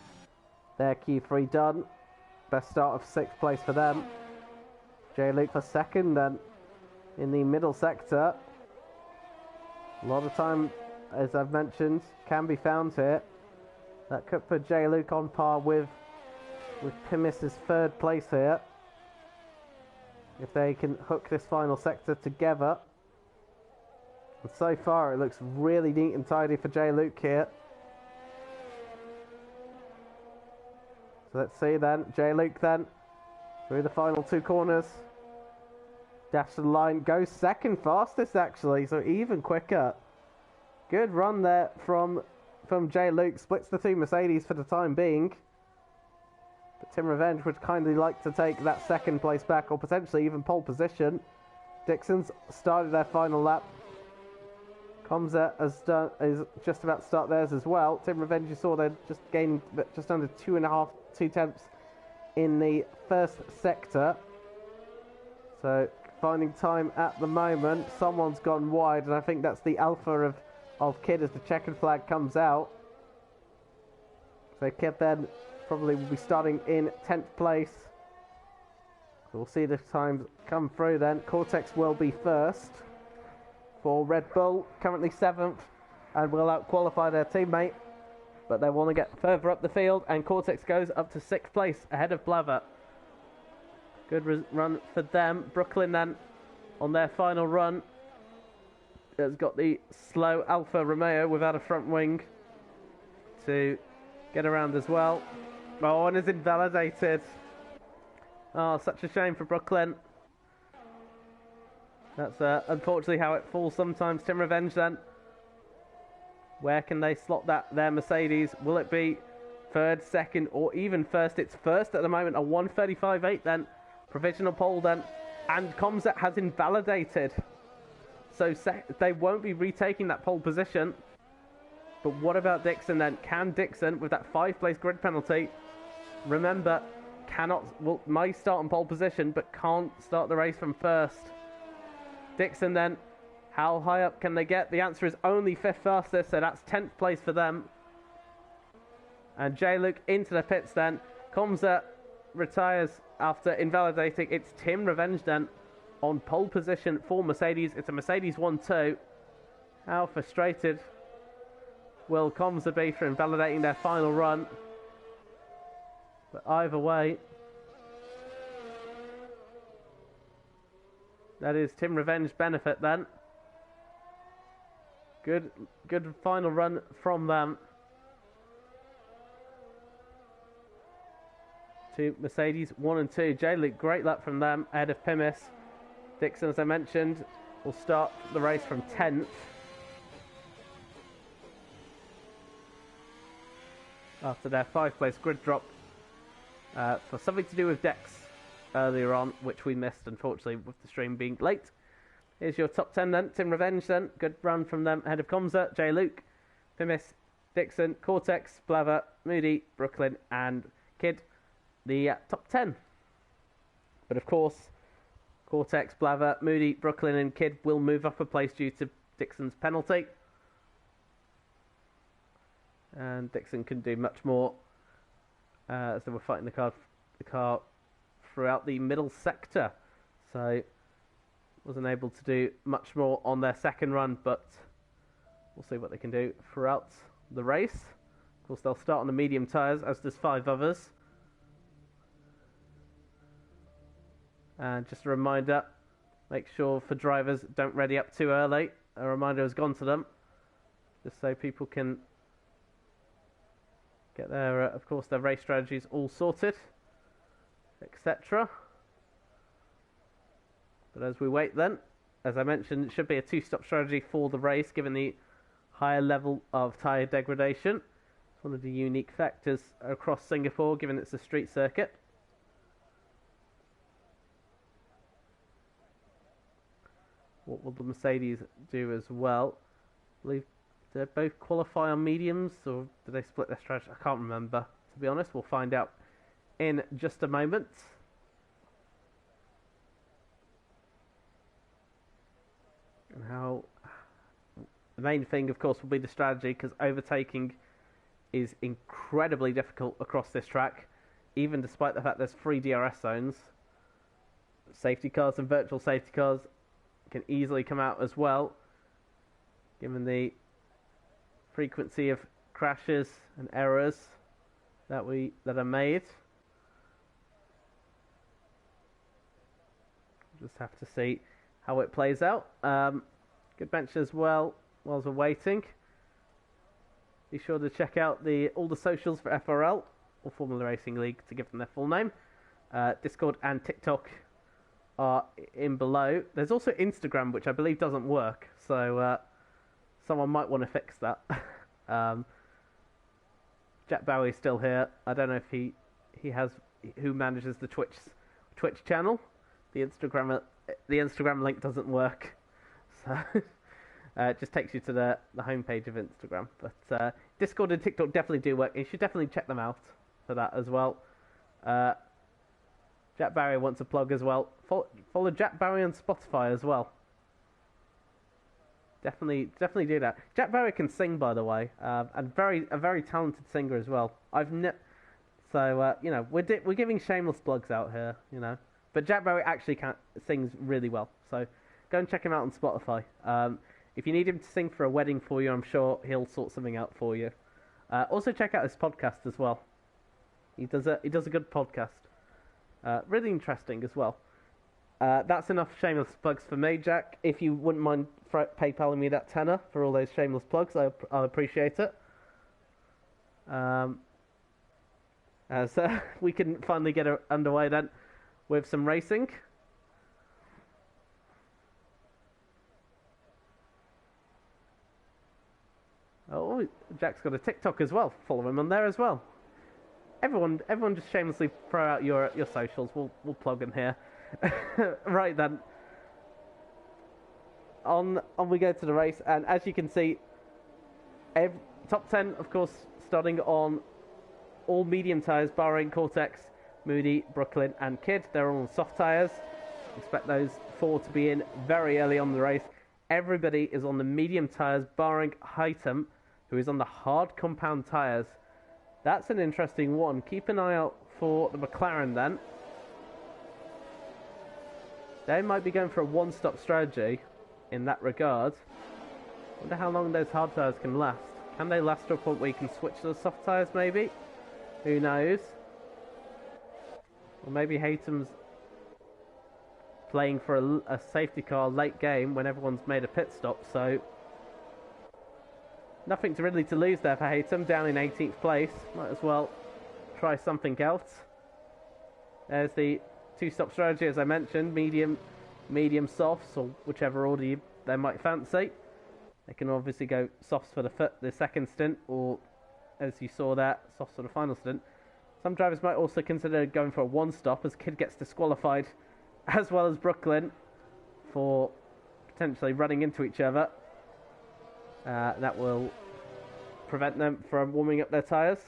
their Q3 done. Best start of 6th place for them. J. Luke for 2nd, then in the middle sector. A lot of time, as I've mentioned, can be found here. That could put J. Luke on par with Pimmis' 3rd place here. If they can hook this final sector together. And so far it looks really neat and tidy for J. Luke here. So let's see then, J. Luke then, through the final 2 corners. Dash the line, goes second fastest actually, so even quicker. Good run there from Jay Luke, splits the two Mercedes for the time being. But Team Revenge would kindly like to take that second place back, or potentially even pole position. Dixon's started their final lap. Comza is just about to start theirs as well. Team Revenge, you saw they're just gaining just under 2 tenths in the first sector. So finding time at the moment. Someone's gone wide, and I think that's the Alpha of Kid as the checkered flag comes out. So Kid then probably will be starting in 10th place. So we'll see the times come through then. Cortex will be first for Red Bull, currently 7th, and will out-qualify their teammate. But they want to get further up the field, and Cortex goes up to 6th place ahead of Blaver. Good run for them. Brooklyn then, on their final run, has got the slow Alfa Romeo without a front wing to get around as well. Oh, and is invalidated. Oh, such a shame for Brooklyn. That's unfortunately how it falls sometimes. Team Revenge then. Where can they slot their Mercedes? Will it be third, second, or even first? It's first at the moment, a 1:35.8 then. Provisional pole then. And Comzet has invalidated. So they won't be retaking that pole position. But what about Dixon then? Can Dixon, with that 5th-place grid penalty, remember, may start on pole position, but can't start the race from first. Dixon then, how high up can they get? The answer is only 5th fastest, so that's 10th place for them. And J. Luke into the pits then. Comza retires after invalidating. It's Team Revenge then on pole position for Mercedes. It's a Mercedes 1-2. How frustrated will Comza be for invalidating their final run? But either way, that is Team Revenge benefit then. Good final run from them. To Mercedes 1 and 2. J-Luke, great lap from them ahead of Pimis. Dixon, as I mentioned, will start the race from 10th. After their 5th-place grid drop for something to do with Dex earlier on, which we missed, unfortunately, with the stream being late. Here's your top 10 then. Team Revenge then. Good run from them ahead of Comza, J. Luke, Pimis, Dixon, Cortex, Blaver, Moody, Brooklyn, and Kid. The top 10. But of course, Cortex, Blaver, Moody, Brooklyn, and Kid will move up a place due to Dixon's penalty. And Dixon can do much more as they were fighting the car throughout the middle sector. So wasn't able to do much more on their second run, but we'll see what they can do throughout the race. Of course, they'll start on the medium tyres, as does 5 others. And just a reminder, make sure for drivers don't ready up too early. A reminder has gone to them, just so people can get their, of course, their race strategies all sorted, etc. But as we wait then, as I mentioned, it should be a 2-stop strategy for the race, given the higher level of tyre degradation. It's one of the unique factors across Singapore, given it's a street circuit. What will the Mercedes do as well? I believe they both qualify on mediums, or do they split their strategy? I can't remember, to be honest. We'll find out in just a moment. And how the main thing, of course, will be the strategy, because overtaking is incredibly difficult across this track, even despite the fact there's 3 DRS zones. Safety cars and virtual safety cars can easily come out as well, given the frequency of crashes and errors that are made. Just have to see how it plays out. Good bench as well whilst we're waiting. Be sure to check out all the socials for FRL, or Formula Racing League, to give them their full name. Discord and TikTok are in below. There's also Instagram, which I believe doesn't work, so someone might want to fix that. Jack Bowie's still here. I don't know if he has who manages the Twitch channel. The Instagram link doesn't work, so it just takes you to the homepage of Instagram. But Discord and TikTok definitely do work. You should definitely check them out for that as well. Jack Barry wants a plug as well. Follow Jack Barry on Spotify as well. Definitely do that. Jack Barry can sing, by the way, and a very talented singer as well. So you know, we're giving shameless plugs out here, you know. But Jack Barry actually sings really well, so go and check him out on Spotify. If you need him to sing for a wedding for you, I'm sure he'll sort something out for you. Also check out his podcast as well. He does a good podcast. Really interesting as well. That's enough shameless plugs for me, Jack. If you wouldn't mind PayPaling me that tenner for all those shameless plugs, I'll appreciate it. So we can finally get underway then with some racing. Oh, Jack's got a TikTok as well. Follow him on there as well. Everyone just shamelessly throw out your socials. We'll plug in here. Right then. On we go to the race, and as you can see, top 10, of course, starting on all medium tyres, barring Cortex, Moody, Brooklyn, and Kid. They're all on soft tyres. Expect those 4 to be in very early on the race. Everybody is on the medium tyres, barring Hightam, who is on the hard compound tyres. That's an interesting one. Keep an eye out for the McLaren then. They might be going for a one-stop strategy in that regard. Wonder how long those hard tyres can last. Can they last to a point where you can switch to the soft tyres maybe? Who knows? Or maybe Haytam's playing for a safety car late game when everyone's made a pit stop, so nothing to lose there for Haytam, down in 18th place. Might as well try something else. There's the two-stop strategy, as I mentioned, medium, softs, or whichever order they might fancy. They can obviously go softs for the second stint, or as you saw there, softs for the final stint. Some drivers might also consider going for a one-stop as Kid gets disqualified, as well as Brooklyn, for potentially running into each other. That will prevent them from warming up their tyres.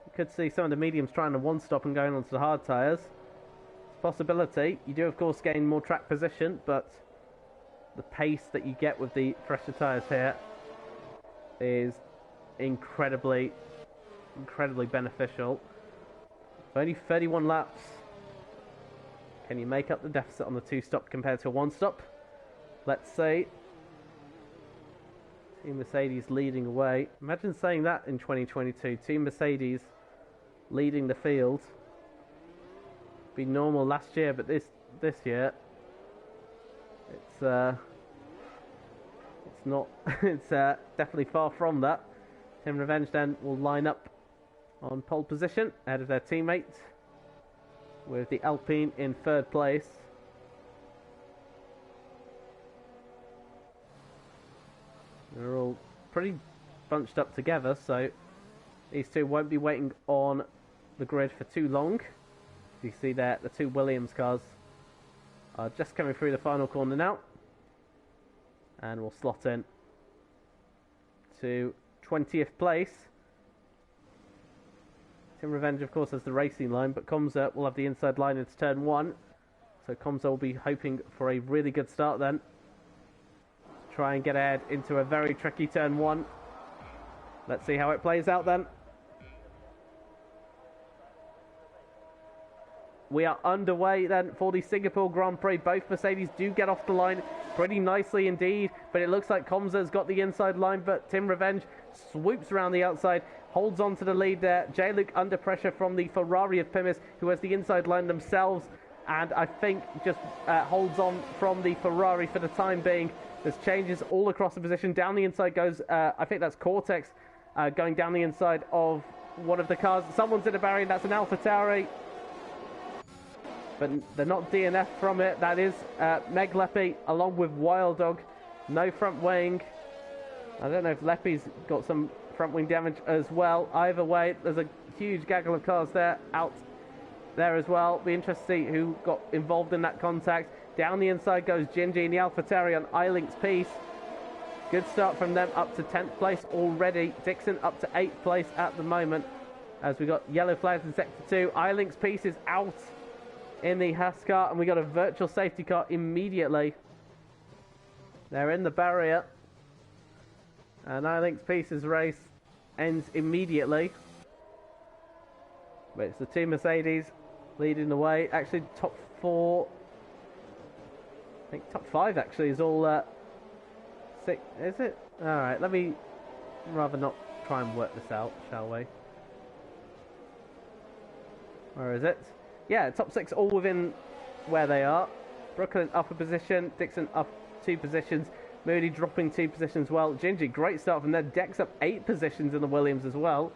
You could see some of the mediums trying to one-stop and going onto the hard tyres. It's a possibility. You do, of course, gain more track position, but the pace that you get with the fresher tyres here is incredibly beneficial. Only 31 laps. Can you make up the deficit on the two-stop compared to a one-stop? Let's see. Team Mercedes leading away. Imagine saying that in 2022. Team Mercedes leading the field. Be normal last year, but this year it's not. It's definitely far from that. Team Revenge then will line up on pole position ahead of their teammate, with the Alpine in third place. They're all pretty bunched up together, so these two won't be waiting on the grid for too long. You see there, the two Williams cars are just coming through the final corner now, and we'll slot in to 20th place. Team Revenge, of course, has the racing line, but Comza will have the inside line into turn 1. So Comza will be hoping for a really good start then. Try and get ahead into a very tricky turn 1. Let's see how it plays out then. We are underway then for the Singapore Grand Prix. Both Mercedes do get off the line pretty nicely indeed, but it looks like Comza's got the inside line, but Team Revenge swoops around the outside, holds on to the lead there. J-Luke under pressure from the Ferrari of Pimis, who has the inside line themselves, and I think just holds on from the Ferrari for the time being. There's changes all across the position. Down the inside goes, I think that's Cortex, going down the inside of one of the cars. Someone's in a barrier, that's an AlphaTauri. but they're not DNF from it. That is Meg Leppy along with Wild Dog. No front wing. I don't know if Leppy's got some front wing damage as well. Either way, there's a huge gaggle of cars there, out there as well. Be interested to see who got involved in that contact. Down the inside goes Gingy in the AlphaTauri on iLink's piece. Good start from them, up to 10th place already. Dixon up to 8th place at the moment, as we got yellow flags in sector 2. iLink's piece is out in the Haas car, and we got a virtual safety car immediately. They're in the barrier, and iLink's piece's race ends immediately. But it's the two Mercedes leading the way. Actually, top 4, I think top 5 actually is all 6, is it? Alright, let me rather not try and work this out, shall we? Where is it? Yeah, top 6 all within where they are. Brooklyn up a position, Dixon up 2 positions, Moody dropping 2 positions well. Gingy, great start from there. Dex up 8 positions in the Williams as well.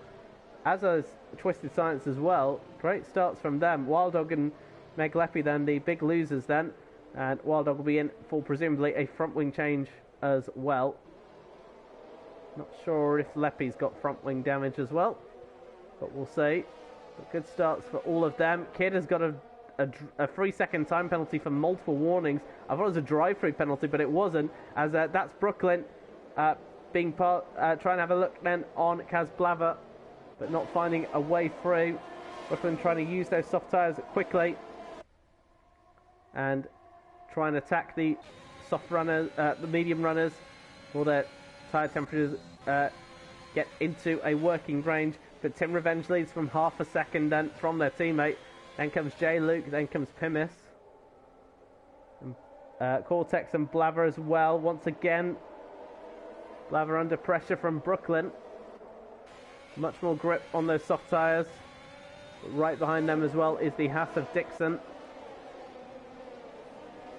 As is Twisted Science as well. Great starts from them. Wild Dog and Meg Leppy then, the big losers then. And Wild Dog will be in for presumably a front wing change as well. Not sure if Leppy's got front wing damage as well, but we'll see. But good starts for all of them. Kid has got a 3-second time penalty for multiple warnings. I thought it was a drive-through penalty, but it wasn't, as that's Brooklyn trying to have a look then on Kaz Blaver, but not finding a way through. Brooklyn trying to use those soft tyres quickly and try and attack the soft runners, the medium runners, for their tyre temperatures get into a working range. But Tim Revenge leads from half a second then from their teammate. Then comes J. Luke, then comes Pimis. And, Cortex and Blaver as well. Once again, Blaver under pressure from Brooklyn. Much more grip on those soft tyres. But right behind them as well is the Haas of Dixon.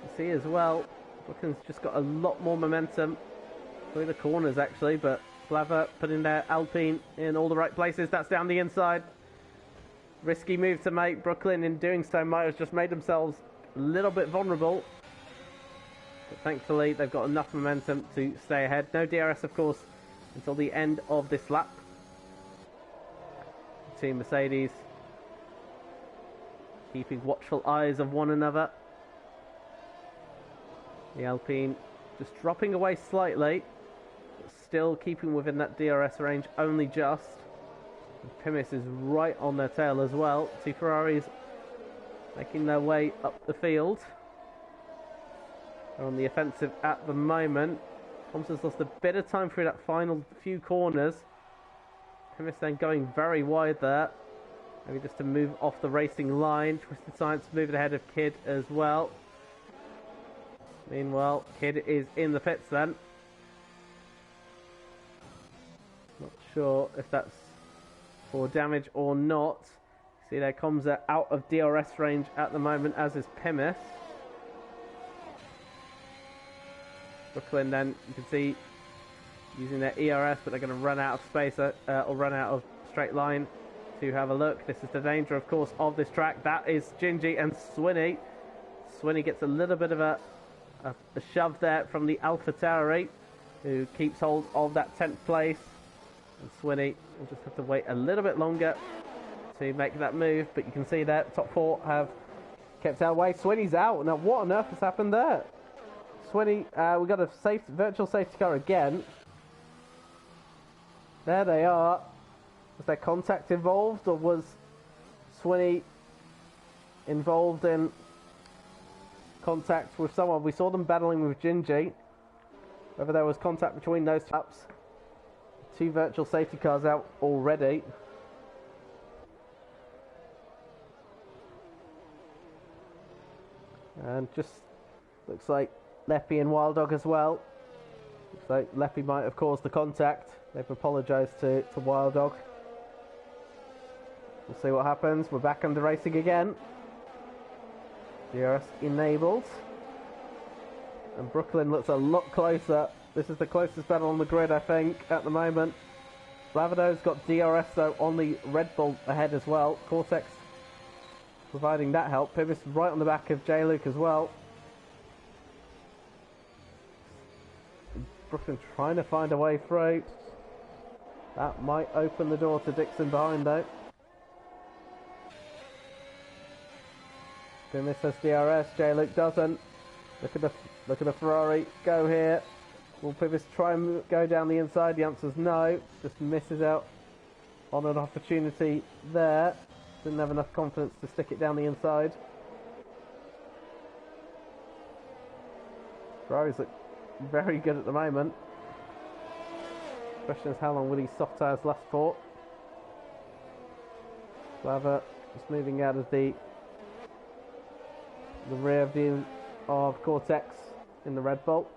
You see as well, Brooklyn's just got a lot more momentum through the corners actually, but Blaver putting their Alpine in all the right places. That's down the inside. Risky move to make. Brooklyn, in doing so, might have just made themselves a little bit vulnerable. But thankfully, they've got enough momentum to stay ahead. No DRS, of course, until the end of this lap. Team Mercedes keeping watchful eyes of one another. The Alpine just dropping away slightly, but still keeping within that DRS range, only just. Pimis is right on their tail as well. Two Ferraris making their way up the field. They're on the offensive at the moment. Thompson's lost a bit of time through that final few corners. Pimis then going very wide there. Maybe just to move off the racing line. Twisted Science moving ahead of Kid as well. Meanwhile, Kid is in the pits then. Not sure if that's for damage or not. See their comms are out of DRS range at the moment, as is Pimis. Brooklyn then, you can see, using their ERS, but they're going to run out of space or run out of straight line to have a look. This is the danger, of course, of this track. That is Gingy and Swinney. Swinney gets a little bit of a shove there from the AlphaTauri, who keeps hold of that 10th place. And Swinney will just have to wait a little bit longer to make that move. But you can see that top 4 have kept our way. Swinney's out. Now, what on earth has happened there? Swinney, we got a virtual safety car again. There they are. Was there contact involved, or was Swinney involved in contact with someone? We saw them battling with Gingy. Whether there was contact between those chaps. 2 virtual safety cars out already. And just looks like Leppy and Wild Dog as well. Looks like Leppy might have caused the contact. They've apologised to Wild Dog. We'll see what happens. We're back under racing again. DRS enabled. And Brooklyn looks a lot closer. This is the closest battle on the grid, I think, at the moment. Blavado's got DRS, though, on the Red Bull ahead as well. Cortex providing that help. Pibis right on the back of J. Luke as well. Brooklyn trying to find a way through. That might open the door to Dixon behind though. Pibis has DRS, J. Luke doesn't. Look at the Ferrari go here. Will Pibis try and go down the inside? The answer's no. Just misses out on an opportunity there. Didn't have enough confidence to stick it down the inside. Ferraris look very good at the moment. Question is how long will these soft tyres last for? Claver just moving out of the rear view of Cortex in the Red Bull.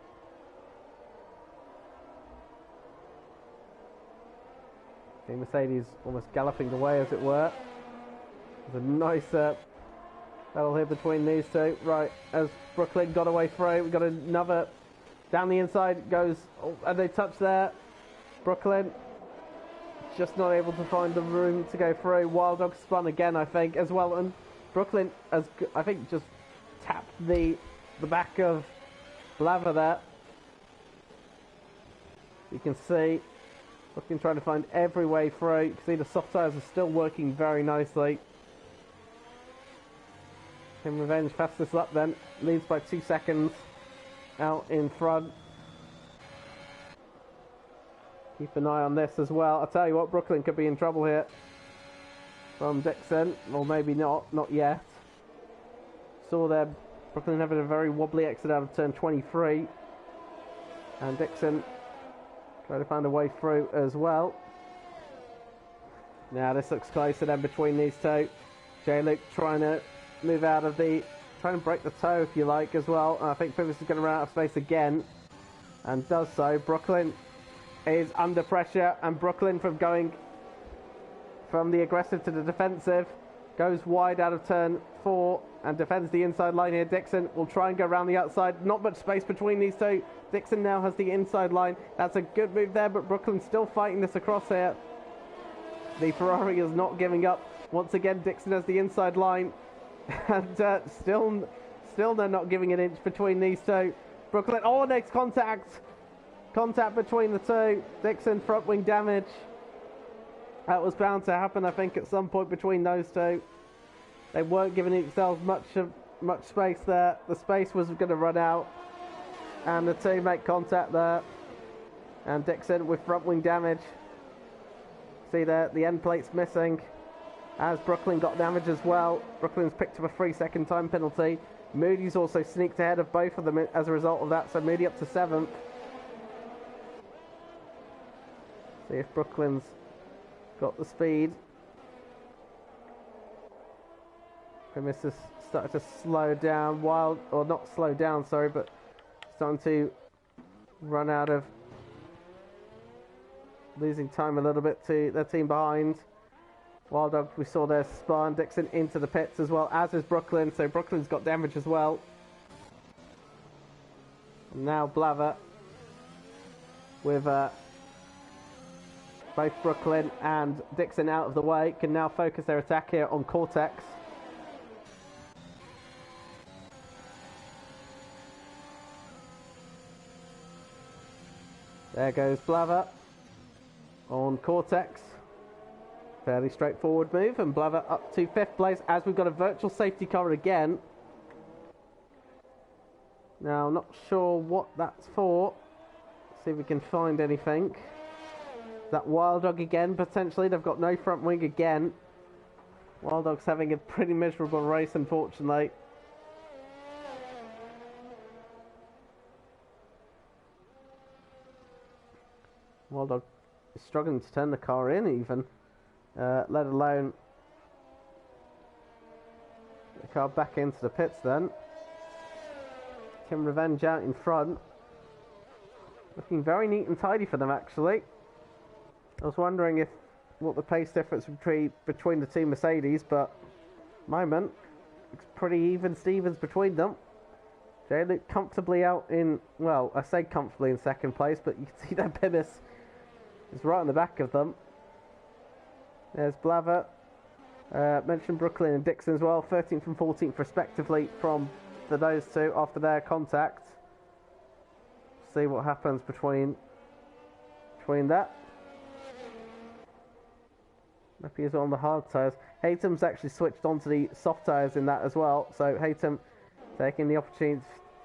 The Mercedes almost galloping away, as it were. There's a nice battle here between these two. Right, as Brooklyn got away through, we've got another down the inside. Goes, and they touch there. Brooklyn just not able to find the room to go through. Wild Dog spun again, I think, as well. And Brooklyn, as I think, just tapped the back of Blaver there. You can see Brooklyn trying to find every way through. You can see the soft tyres are still working very nicely. Team Revenge fastest up then, leads by 2 seconds out in front. Keep an eye on this as well. I'll tell you what, Brooklyn could be in trouble here from Dixon, or maybe not yet. Saw there Brooklyn having a very wobbly exit out of turn 23, and Dixon trying to find a way through as well. Now this looks closer then between these two. J. Luke trying to move out of trying to break the toe if you like as well. And I think Pibis is going to run out of space again, and does so. Brooklyn is under pressure, and Brooklyn from going from the aggressive to the defensive goes wide out of turn 4 and defends the inside line here. Dixon will try and go around the outside. Not much space between these two. Dixon now has the inside line. That's a good move there, but Brooklyn still fighting this across here. The Ferrari is not giving up. Once again, Dixon has the inside line, and still they're not giving an inch between these two. Brooklyn, next contact between the two. Dixon front wing damage. That was bound to happen, I think, at some point between those two. They weren't giving themselves much space there. The space was going to run out, and the two make contact there. And Dixon with front wing damage. See there, the end plate's missing. As Brooklyn got damage as well. Brooklyn's picked up a 3-second time penalty. Moody's also sneaked ahead of both of them as a result of that, so Moody up to 7th. See if Brooklyn's got the speed. Primus has started to slow down, not slow down, sorry, but starting to run out of, losing time a little bit to their team behind. Wild Dog, we saw their spun. Dixon into the pits as well, as is Brooklyn, so Brooklyn's got damage as well. And now Blaver with both Brooklyn and Dixon out of the way, can now focus their attack here on Cortex. There goes Blaver on Cortex. Fairly straightforward move, and Blaver up to 5th place as we've got a virtual safety car again. Now, not sure what that's for. See if we can find anything. That Wild Dog again, potentially. They've got no front wing again. Wild Dog's having a pretty miserable race, unfortunately. Wild Dog is struggling to turn the car in, even. Let alone the car back into the pits then. Team Revenge out in front. Looking very neat and tidy for them, actually. I was wondering what the pace difference between the two Mercedes, but at the moment it's pretty even Stevens between them. They look comfortably out in, well, I say comfortably in 2nd place, but you can see that Pibis is right on the back of them. There's Blaver Mentioned Brooklyn and Dixon as well, 13th and 14th respectively from those two after their contact. See what happens between that. Maybe he's on the hard tyres. Haytham's actually switched onto the soft tyres in that as well. So Haytham taking the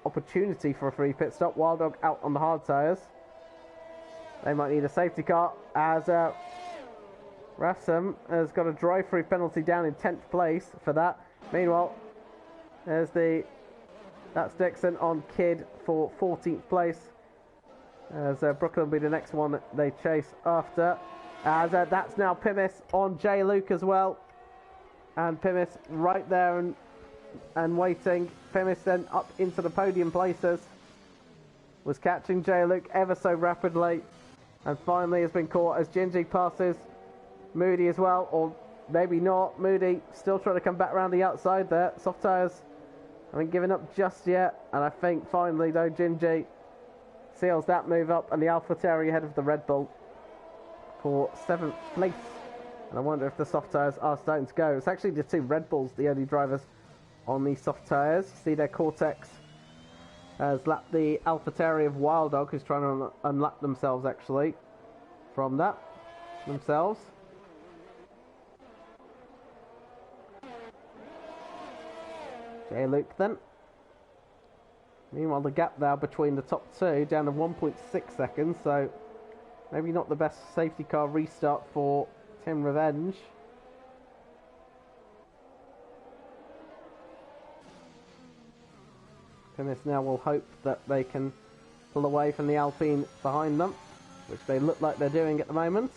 opportunity for a free pit stop. Wild Dog out on the hard tyres. They might need a safety car as Rassam has got a drive-through penalty down in 10th place for that. Meanwhile, that's Dixon on Kidd for 14th place. As Brooklyn will be the next one they chase after. As that's now Pimis on J. Luke as well. And Pimis right there and waiting. Pimis then up into the podium places. Was catching J. Luke ever so rapidly. And finally has been caught as Gingy passes Moody as well. Or maybe not. Moody still trying to come back around the outside there. Soft tyres haven't given up just yet. And I think finally though Gingy seals that move up. And the AlphaTauri ahead of the Red Bull for 7th place. And I wonder if the soft tyres are starting to go. It's actually the two Red Bulls, the only drivers on these soft tyres. You see their Cortex has lapped the AlphaTauri of Wild Dog, who's trying to unlap themselves actually from that themselves. J. Luke then. Meanwhile, the gap there between the top two down to 1.6 seconds, so maybe not the best safety car restart for Tim Revenge. Pimis now will hope that they can pull away from the Alpine behind them, which they look like they're doing at the moment.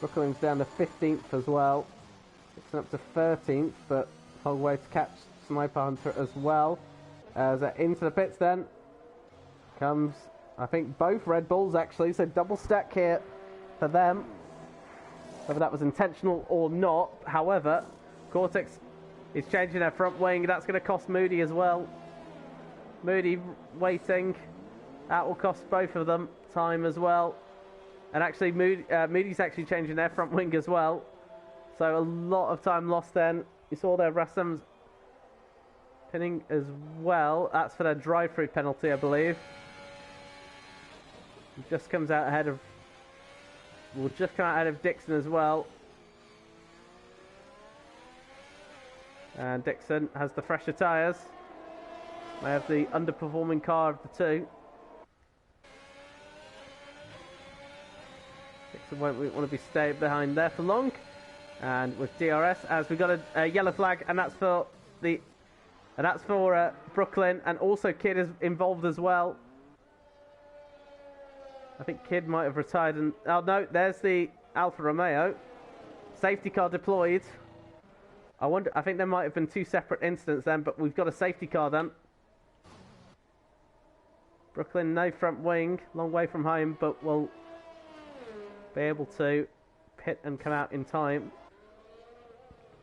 Brooklyn's down to 15th as well. It's up to 13th, but whole way to catch Sniper Hunter as well. As into the pits then comes, I think, both Red Bulls actually, so double stack here for them. Whether that was intentional or not, however, Cortex is changing their front wing. That's going to cost Moody as well. Moody waiting. That will cost both of them time as well. And actually, Moody's actually changing their front wing as well. So a lot of time lost then. You saw their Rassams pinning as well. That's for their drive-through penalty, I believe. Just comes out ahead of... Will just come out ahead of Dixon as well. And Dixon has the fresher tyres. They have the underperforming car of the two. Dixon won't want to be staying behind there for long. And with DRS, as we got a yellow flag, and that's for Brooklyn, and also Kidd is involved as well. I think Kidd might have retired, and oh no, there's the Alfa Romeo. Safety car deployed. I think there might have been two separate incidents then, but we've got a safety car then. Brooklyn, no front wing, long way from home, but will be able to pit and come out in time.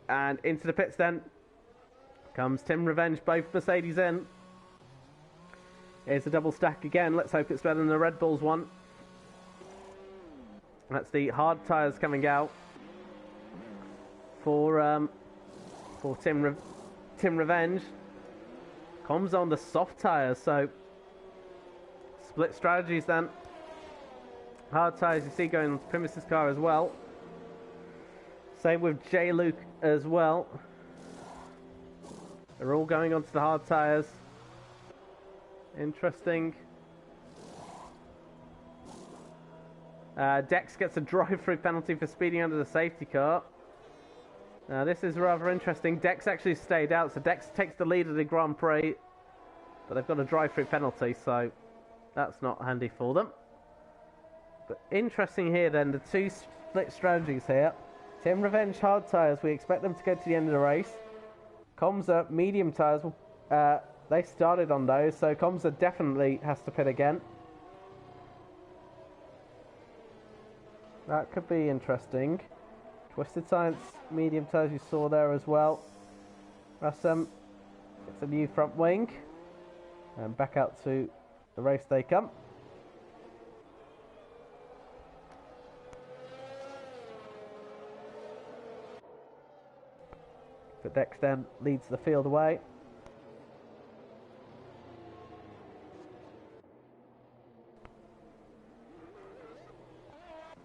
And into the pits then comes Tim Revenge, both Mercedes in. Here's a double stack again. Let's hope it's better than the Red Bulls one. That's the hard tyres coming out for Tim Revenge. Comes on the soft tyres, so split strategies then. Hard tyres you see going on to Pimis' car as well. Same with J. Luke as well. They're all going onto the hard tyres. Interesting. Dex gets a drive-through penalty for speeding under the safety car. Now this is rather interesting. Dex actually stayed out, so Dex takes the lead of the Grand Prix. But they've got a drive-through penalty, so that's not handy for them. But interesting here then, the two split strategies here. Tim Revenge hard tyres, we expect them to go to the end of the race. Comza medium tyres, they started on those, so Comza definitely has to pit again. That could be interesting. Twisted Science medium tyres you saw there as well. Rassam gets a new front wing. And back out to the race they come. But Dex then leads the field away.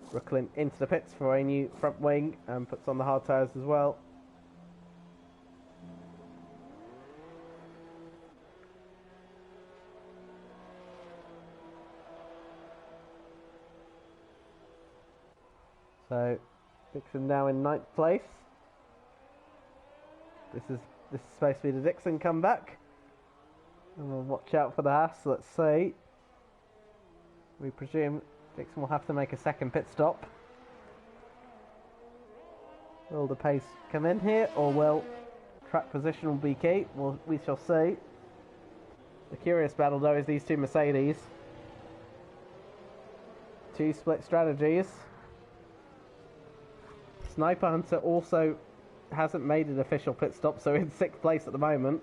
Brooklyn into the pits for a new front wing and puts on the hard tyres as well. So Dixon now in 9th place. This is supposed to be the Dixon comeback. And we'll watch out for the Haas. Let's see. We presume Dixon will have to make a second pit stop. Will the pace come in here, or will track position will be key? Well, we shall see. The curious battle though is these two Mercedes. Two split strategies. Sniper Hunter also hasn't made an official pit stop, so in 6th place at the moment.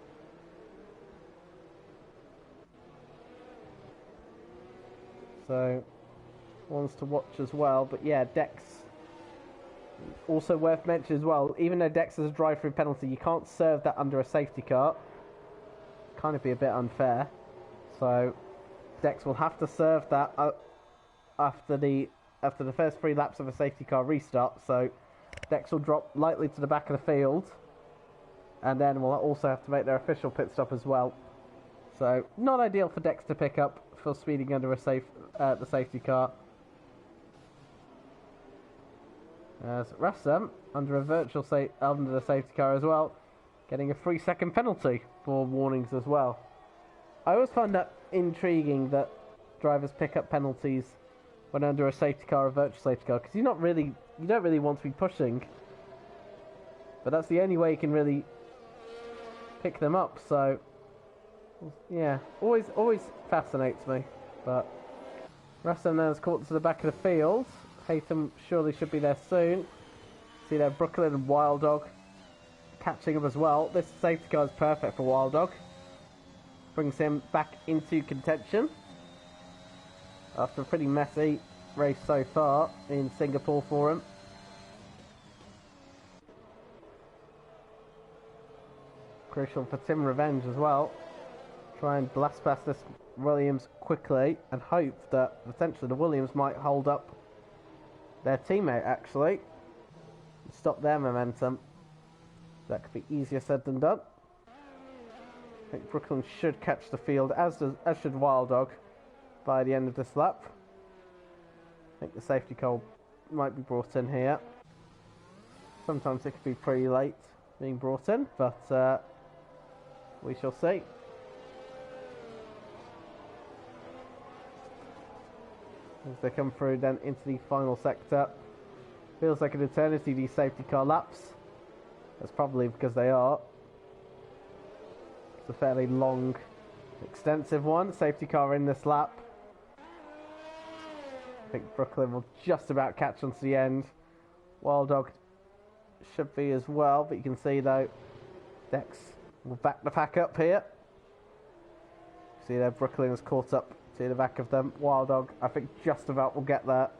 So, ones to watch as well. But yeah, Dex, also worth mentioning as well, even though Dex is a drive-through penalty, you can't serve that under a safety car. Kind of be a bit unfair. So, Dex will have to serve that after the first 3 laps of a safety car restart. So, Dex will drop lightly to the back of the field, and then we'll also have to make their official pit stop as well. So, not ideal for Dex to pick up for speeding under the safety car. As Russell, under the safety car as well, getting a 3-second penalty for warnings as well. I always find that intriguing that drivers pick up penalties when under a safety car or virtual safety car, because you don't really want to be pushing, but that's the only way you can really pick them up. So yeah, always fascinates me. But Russell now is caught to the back of the field. Haytham surely should be there soon. See there, Brooklyn and Wild Dog catching him as well. This safety car is perfect for Wild Dog. Brings him back into contention after a pretty messy race so far in Singapore for him. Crucial for Tim Revenge as well. Try and blast past this Williams quickly and hope that potentially the Williams might hold up their teammate actually. Stop their momentum. That could be easier said than done. I think Brooklyn should catch the field, as should Wild Dog, by the end of this lap. I think the safety car might be brought in here. Sometimes it could be pretty late being brought in, but we shall see. As they come through then into the final sector. Feels like an eternity, these safety car laps. That's probably because they are. It's a fairly long, extensive one. Safety car in this lap. I think Brooklyn will just about catch on to the end. Wild Dog should be as well, but you can see though, Dex will back the pack up here. See there, Brooklyn is caught up to the back of them. Wild Dog, I think, just about will get there.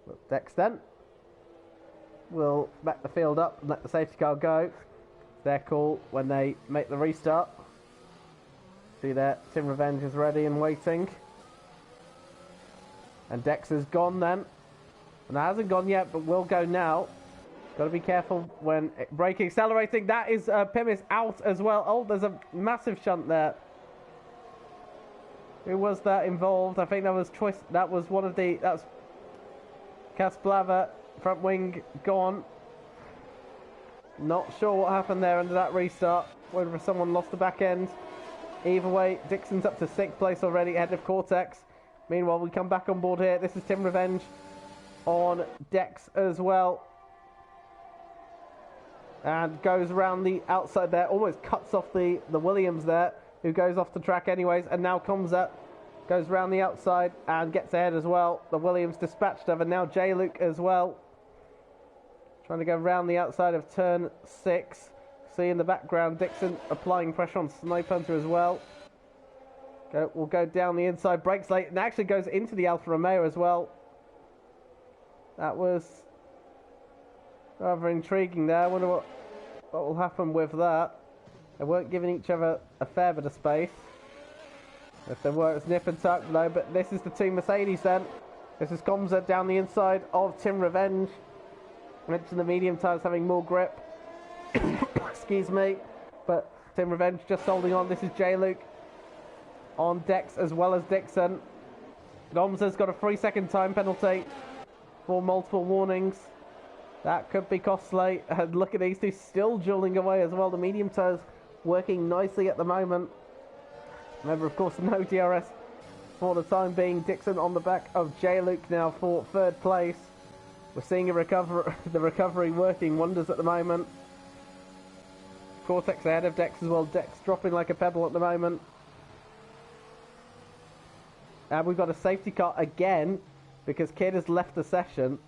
But Dex then will back the field up and let the safety car go. Their call when they make the restart. See there, Tim Revenge is ready and waiting. And Dex is gone then. And it hasn't gone yet, but will go now. Got to be careful when braking, accelerating. That is Pim is out as well. Oh, there's a massive shunt there. Who was that involved? I think that was Choice. That was one of the. That's Kasplava, front wing gone. Not sure what happened there under that restart. Whether someone lost the back end. Either way, Dixon's up to 6th place already, ahead of Cortex. Meanwhile, we come back on board here. This is Tim Revenge on Dex as well. And goes around the outside there, almost cuts off the Williams there, who goes off the track anyways, and now comes up, goes around the outside and gets ahead as well. The Williams dispatched of, and now J. Luke as well. Trying to go around the outside of turn 6. See in the background, Dixon applying pressure on Sniper Hunter as well. Will go down the inside, brakes late, and actually goes into the Alfa Romeo as well. That was Rather intriguing there. I wonder what will happen with that. They weren't giving each other a fair bit of space. If they were, it's nip and tuck though. But this is the two Mercedes then. This is Comza down the inside of Team Revenge. I mentioned the medium tyres having more grip. Excuse me. But Team Revenge just holding on. This is J-Luke on Dex as well as Dixon. Comza's got a 3-second time penalty for multiple warnings. That could be costly. And look at these two still dueling away as well. The medium tyres working nicely at the moment. Remember, of course, no DRS for the time being. Dixon on the back of J-Luke now for third place. We're seeing the recovery working wonders at the moment. Cortex ahead of Dex as well. Dex dropping like a pebble at the moment. And we've got a safety car again because Kid has left the session.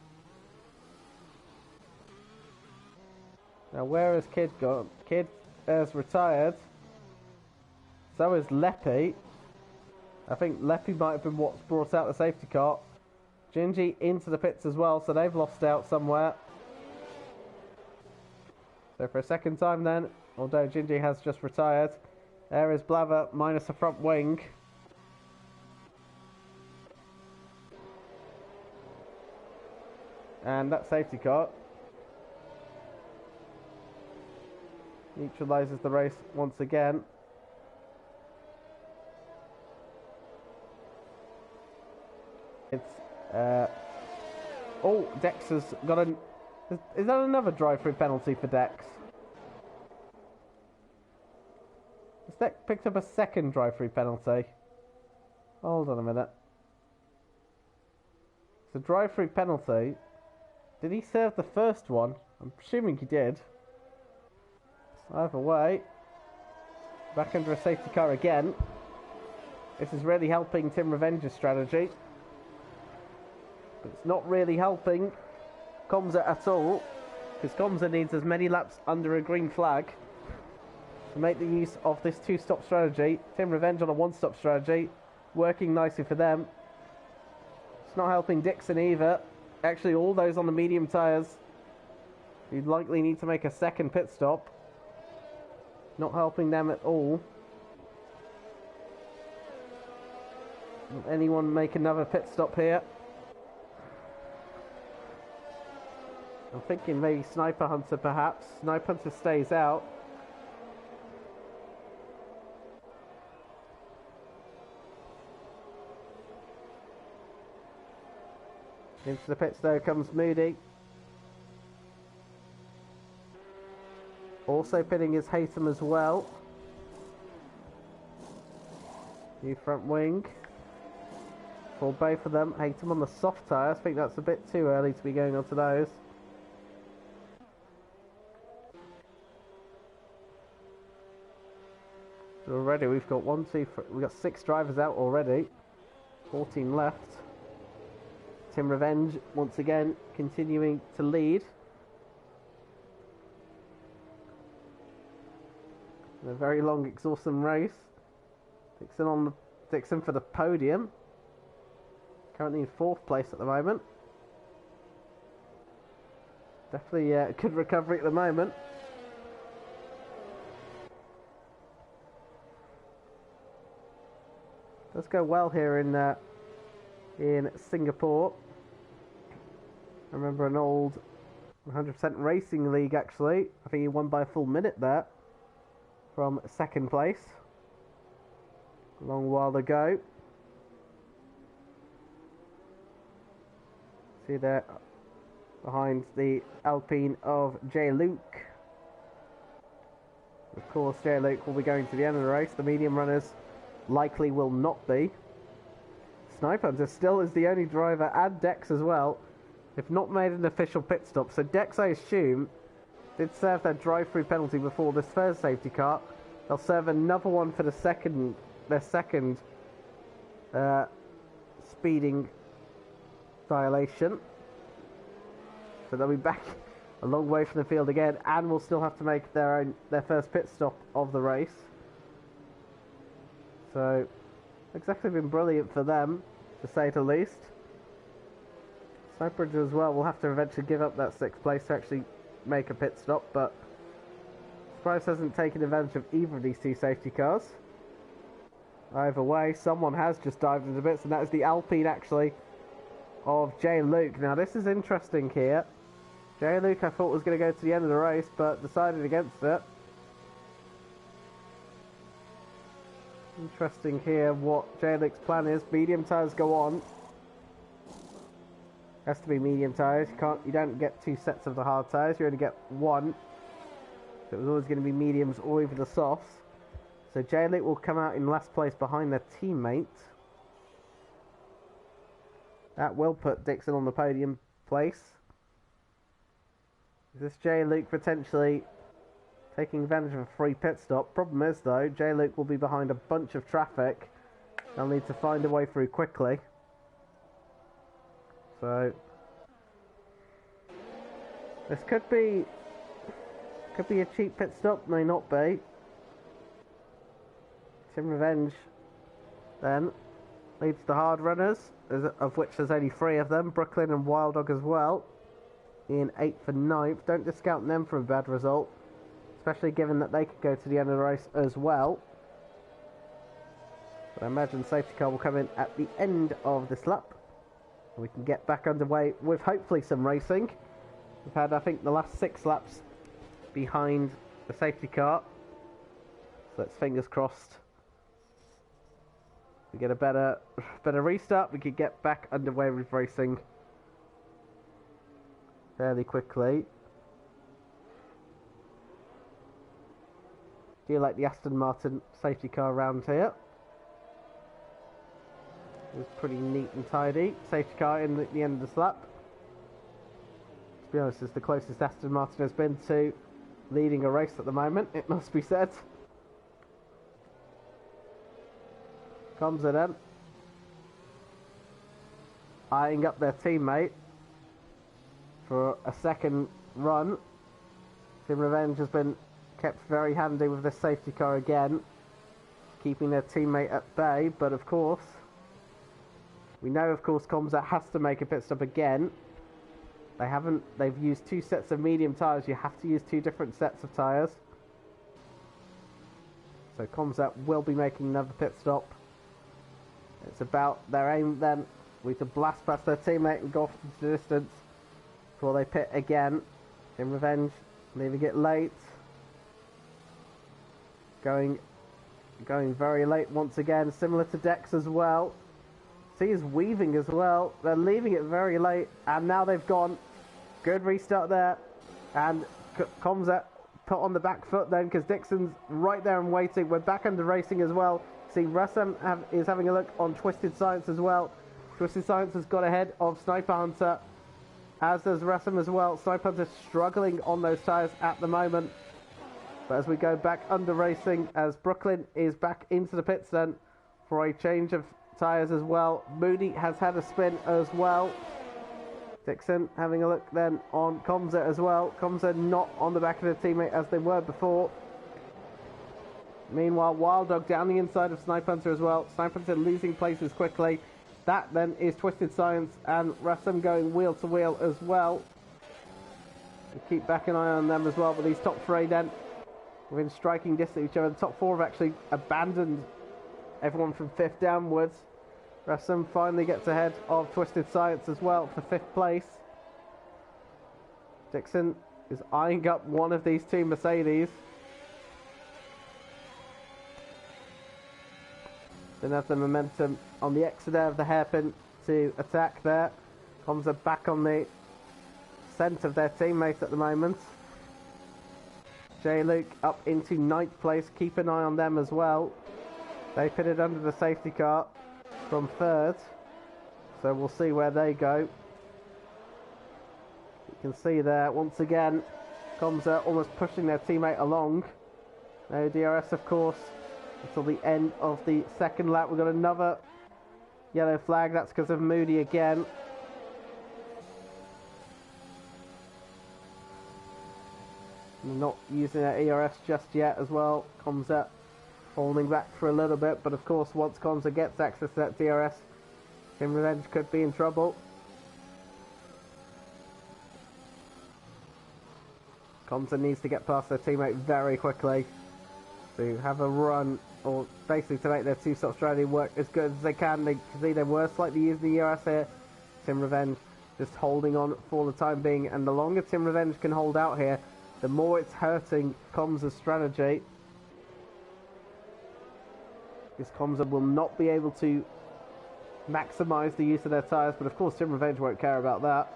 Now, where has Kid gone? Kid has retired. So is Leppy. I think Leppy might have been what's brought out the safety car. Gingy into the pits as well, so they've lost out somewhere. So for a second time then, although Gingy has just retired, there is Blaver minus the front wing. And that safety car neutralises the race once again. It's oh, Dex has got an. Is that another drive-through penalty for Dex? Has Dex picked up a second drive-through penalty? Hold on a minute. It's a drive-through penalty. Did he serve the first one? I'm assuming he did. Either way, back under a safety car again. This is really helping Team Revenge's strategy. But it's not really helping Comza at all, because Comza needs as many laps under a green flag to make the use of this two-stop strategy. Team Revenge on a one-stop strategy, working nicely for them. It's not helping Dixon either. Actually, all those on the medium tyres, you'd likely need to make a second pit stop. Not helping them at all. Will anyone make another pit stop here? I'm thinking maybe Sniper Hunter perhaps. Sniper Hunter stays out. Into the pits though comes Moody. Also pitting is Haytham as well. New front wing for both of them. Haytham on the soft tyres. I think that's a bit too early to be going on to those. Already we've got we've got 6 drivers out already. 14 left. Team Revenge once again continuing to lead. In a very long, exhausting race. Dixon for the podium. Currently in 4th place at the moment. Definitely a good recovery at the moment. Does go well here in Singapore. I remember an old 100% Racing League actually. I think he won by a full minute there from 2nd place. A long while ago. See there behind the Alpine of J-Luke. Of course, J-Luke will be going to the end of the race. The medium runners likely will not be. Sniper Hunter still is the only driver, and Dex as well, if not made an official pit stop. So Dex, I assume, did serve their drive-through penalty before this first safety car. They'll serve another one for their second speeding violation. So they'll be back a long way from the field again, and will still have to make their first pit stop of the race. So, exactly been brilliant for them, to say the least. Sniper as well will have to eventually give up that 6th place to actually make a pit stop, but Price hasn't taken advantage of either of these two safety cars. Either way, someone has just dived into bits, and that is the Alpine, actually, of Jay Luke. Now, this is interesting here. Jay Luke, I thought, was going to go to the end of the race, but decided against it. Interesting here what Jay Luke's plan is. Medium tyres go on. Has to be medium tyres. You don't get two sets of the hard tyres. You only get one. So it was always going to be mediums or even the softs. So Jay Luke will come out in last place behind their teammate. That will put Dixon on the podium place. Is this Jay Luke potentially taking advantage of a free pit stop? Problem is though, Jay Luke will be behind a bunch of traffic. They'll need to find a way through quickly. So this could be a cheap pit stop, may not be. Team Revenge then leads the hard runners, of which there's only 3 of them, Brooklyn and Wild Dog as well, in 8th and 9th. Don't discount them for a bad result, especially given that they could go to the end of the race as well. But I imagine safety car will come in at the end of this lap. We can get back underway with hopefully some racing. We've had, I think, the last 6 laps behind the safety car. So let's fingers crossed. We get a better restart. We could get back underway with racing fairly quickly. Do you like the Aston Martin safety car around here? It was pretty neat and tidy. Safety car in the end of the lap. To be honest, it's the closest Aston Martin has been to leading a race at the moment, it must be said. Comes it in. Eyeing up their teammate for a second run. Team Revenge has been kept very handy with this safety car again, keeping their teammate at bay, but of course, we know of course Comsat has to make a pit stop again. They've used 2 sets of medium tyres. You have to use 2 different sets of tyres. So Comsat will be making another pit stop. It's about their aim then. We need to blast past their teammate and go off into the distance before they pit again. In Revenge, leaving it late. Going very late once again, similar to Dex as well. See, is weaving as well. They're leaving it very late, and now they've gone. Good restart there, and Comsat put on the back foot then, because Dixon's right there and waiting. We're back under racing as well. See, Russell is having a look on Twisted Science as well. Twisted Science has got ahead of Sniper Hunter, as does Russell as well. Sniper Hunter struggling on those tyres at the moment. But as we go back under racing, as Brooklyn is back into the pits then for a change of tyres as well. Moody has had a spin as well. Dixon having a look then on Comsat as well. Comsat not on the back of the teammate as they were before. Meanwhile, Wild Dog down the inside of Sniper Hunter as well. Sniper Hunter losing places quickly. That then is Twisted Science and Rassam going wheel to wheel as well. We keep back an eye on them as well, but these top 3 then within striking distance of each other. The top 4 have actually abandoned everyone from 5th downwards. Rassam finally gets ahead of Twisted Science as well for 5th place. Dixon is eyeing up one of these 2 Mercedes. Didn't have the momentum on the exit there of the hairpin to attack there. Comms are back on the scent of their teammates at the moment. Jay Luke up into 9th place. Keep an eye on them as well. They pitted under the safety car from 3rd. So we'll see where they go. You can see there, once again, Comms are almost pushing their teammate along. No DRS, of course, until the end of the 2nd lap. We've got another yellow flag. That's because of Moody again. Not using their ERS just yet as well. Comsat holding back for a little bit, but of course once Comsat gets access to that DRS, Team Revenge could be in trouble. Comsa needs to get past their teammate very quickly to have a run, or basically to make their two-stop strategy work as good as they can. They can see they were slightly using the ERS here. Team Revenge just holding on for the time being, and the longer Team Revenge can hold out here, the more it's hurting Comsa's strategy. Because Comsa will not be able to maximise the use of their tyres, but of course Team Revenge won't care about that.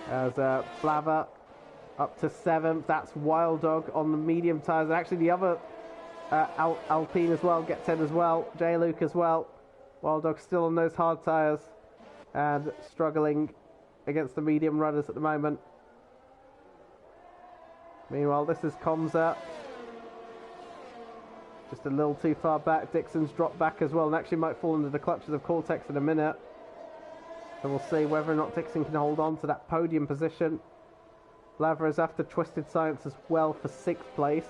As Blava up to 7th, that's Wild Dog on the medium tyres, and actually the other Alpine as well gets in as well, J-Luke as well. Wild Dog still on those hard tyres and struggling against the medium runners at the moment. Meanwhile, this is Comsa. Just a little too far back. Dixon's dropped back as well and actually might fall into the clutches of Cortex in a minute. So we'll see whether or not Dixon can hold on to that podium position. Blava is after Twisted Science as well for 6th place.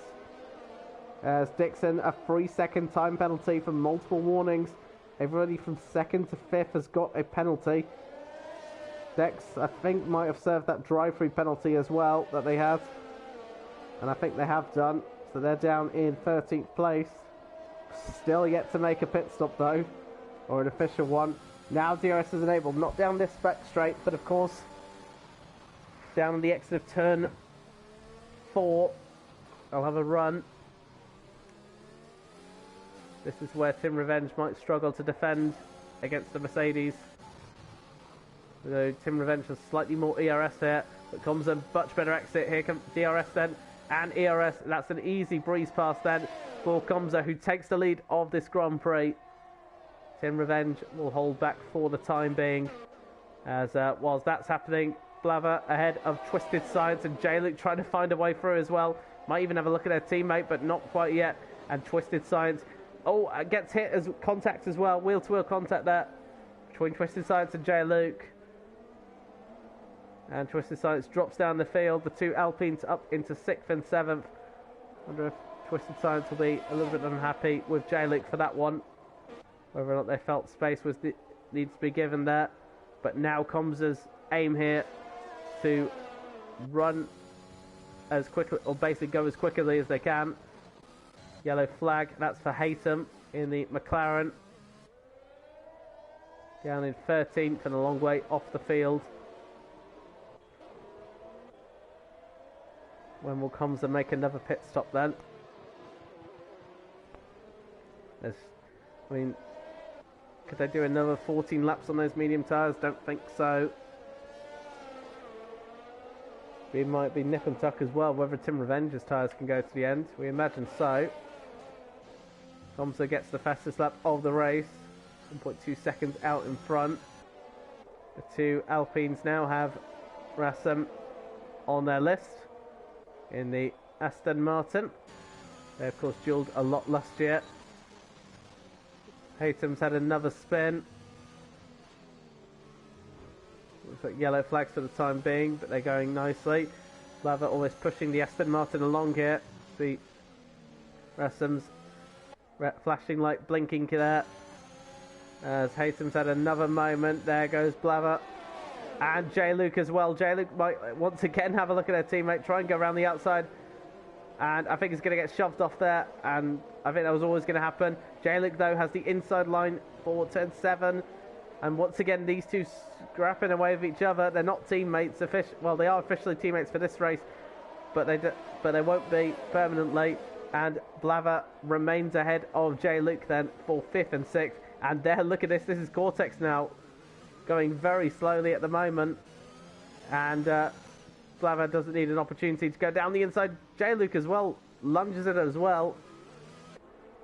As Dixon, a 3-second time penalty for multiple warnings. Everybody from 2nd to 5th has got a penalty. Dex, I think, might have served that drive-through penalty as well that they had. And I think they have done. So they're down in 13th place. Still yet to make a pit stop though. Or an official one. Now DRS is enabled. Not down this back straight, but of course down on the exit of turn 4. I'll have a run. This is where Team Revenge might struggle to defend against the Mercedes. Though Team Revenge has slightly more ERS here, but comes a much better exit. Here comes DRS then, and ERS. That's an easy breeze past then for Comsa, who takes the lead of this Grand Prix. Team Revenge will hold back for the time being. As whilst that's happening, Blava ahead of Twisted Science, and J-Luke trying to find a way through as well. Might even have a look at their teammate, but not quite yet. And Twisted Science, gets hit as contact as well. Wheel-to-wheel contact there between Twisted Science and J-Luke. And Twisted Science drops down the field. The two Alpines up into 6th and 7th. Wonder if Twisted Science will be a little bit unhappy with J-Luke for that one. Whether or not they felt space needs to be given there. But now Comsa's aim here to run as quickly, or basically go as quickly as they can. Yellow flag, that's for Haytham in the McLaren. Down in 13th and a long way off the field. When will Comsa make another pit stop then? Could they do another 14 laps on those medium tyres? Don't think so. We might be nip and tuck as well, whether Team Revenge's tyres can go to the end. We imagine so. Comsa gets the fastest lap of the race. 1.2 seconds out in front. The two Alpines now have Rassam on their list in the Aston Martin. They of course duelled a lot last year. Haytham's had another spin. Looks like yellow flags for the time being, but they're going nicely. Blava almost pushing the Aston Martin along here. See Rassam's flashing light blinking there. As Haytham's had another moment. There goes Blava. And J-Luke as well. J-Luke might once again have a look at their teammate, try and go around the outside. And I think he's going to get shoved off there. And I think that was always going to happen. J-Luke, though, has the inside line for turn 7. And once again, these two scrapping away with each other. They're not teammates. Well, they are officially teammates for this race. But they won't be permanently. And Blava remains ahead of J-Luke then for 5th and 6th. And there, look at this. This is Cortex now. Going very slowly at the moment. And Blava doesn't need an opportunity to go down the inside. J-Luke as well lunges it as well.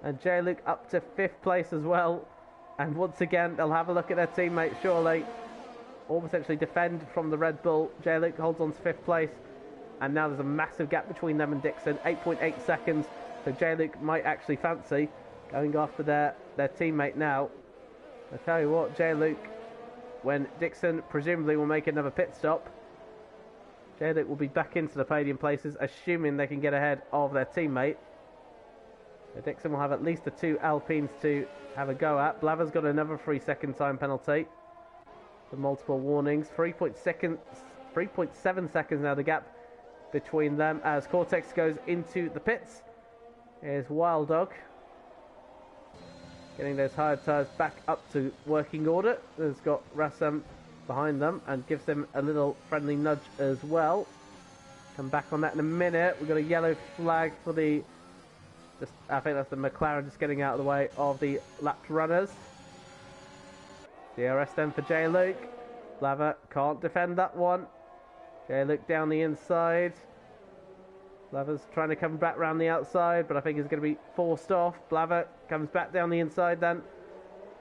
And J-Luke up to 5th place as well. And once again, they'll have a look at their teammate, surely. Or potentially defend from the Red Bull. J-Luke holds on to 5th place. And now there's a massive gap between them and Dixon. 8.8 seconds. So J-Luke might actually fancy going after their teammate now. I tell you what, J-Luke, when Dixon presumably will make another pit stop, J-Luke will be back into the podium places, assuming they can get ahead of their teammate. So Dixon will have at least the two Alpines to have a go at. Blava's got another 3-second time penalty for multiple warnings. 3.7 seconds now the gap between them as Cortex goes into the pits. Here's Wild Dog getting those hard tyres back up to working order. There's got Rassam behind them and gives them a little friendly nudge as well. Come back on that in a minute. We've got a yellow flag for the... I think that's the McLaren just getting out of the way of the lapped runners. DRS then for J-Luke. Blava can't defend that one. J-Luke down the inside. Blava's trying to come back round the outside, but I think he's going to be forced off. Blava comes back down the inside then,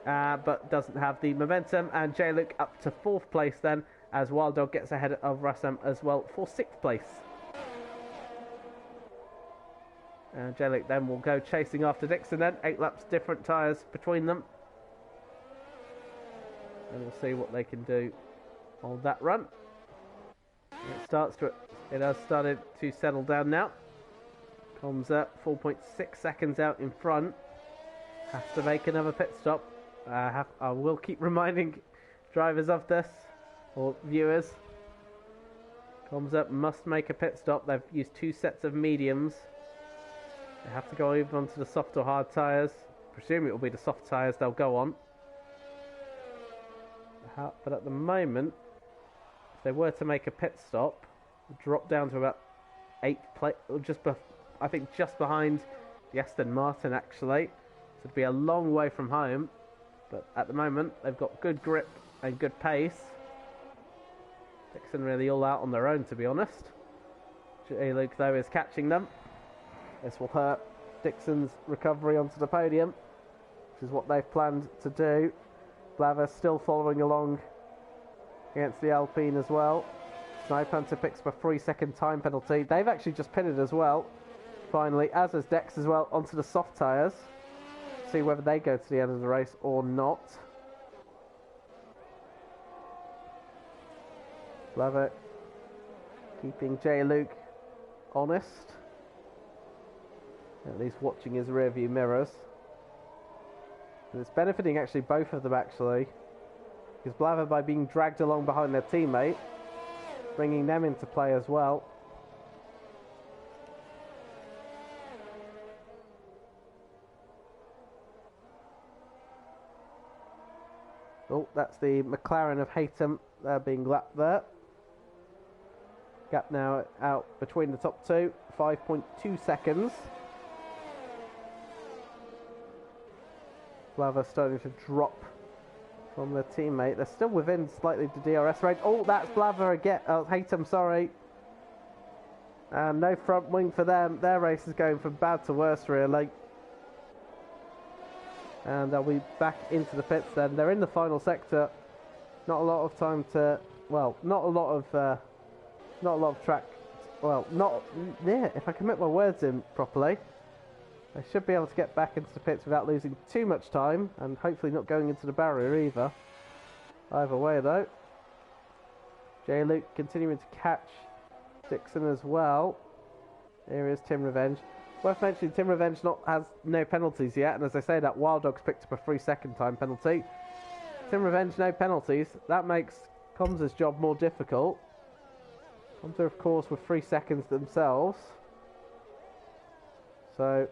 but doesn't have the momentum. And J-Luke up to 4th place then, as Wild Dog gets ahead of Rassam as well for 6th place. And J-Luke then will go chasing after Dixon then. 8 laps, different tyres between them. And we'll see what they can do on that run. It has started to settle down now. Comes up 4.6 seconds out in front. Has to make another pit stop. I will keep reminding drivers of this, or viewers. Comes up must make a pit stop. They've used 2 sets of mediums. They have to go over onto the soft or hard tyres. Presume it will be the soft tyres they'll go on. But at the moment, if they were to make a pit stop, drop down to about 8th place, or I think just behind the Aston Martin actually. So it'd be a long way from home, but at the moment they've got good grip and good pace. Dixon really all out on their own, to be honest. J-Luke though is catching them. This will hurt Dixon's recovery onto the podium, which is what they've planned to do. Blava still following along against the Alpine as well. Snipe Hunter picks up a 3-second time penalty. They've actually just pitted as well. Finally, as has Dex as well, onto the soft tyres. See whether they go to the end of the race or not. Blava keeping J-Luke honest. At least watching his rearview mirrors. And it's benefiting actually both of them actually. Because Blava, by being dragged along behind their teammate, bringing them into play as well. Oh, that's the McLaren of Haytham. They're being lapped there. Gap now out between the top 2. 5.2 seconds. Blava starting to drop from their teammate. They're still within slightly the DRS range. Oh, that's Blava again. Oh, Haytham, sorry. And no front wing for them. Their race is going from bad to worse, really. And they'll be back into the pits then. They're in the final sector. Not a lot of time to... Well, not a lot of track... Well, not... Yeah, if I can get my words in properly. They should be able to get back into the pits without losing too much time, and hopefully not going into the barrier either. Either way though. J-Luke continuing to catch Dixon as well. Here is Tim Revenge. Worth mentioning, Tim Revenge has no penalties yet, and as I say that, Wild Dog's picked up a 3-second time penalty. Tim Revenge, no penalties. That makes Com's job more difficult. Com's of course with 3 seconds themselves. So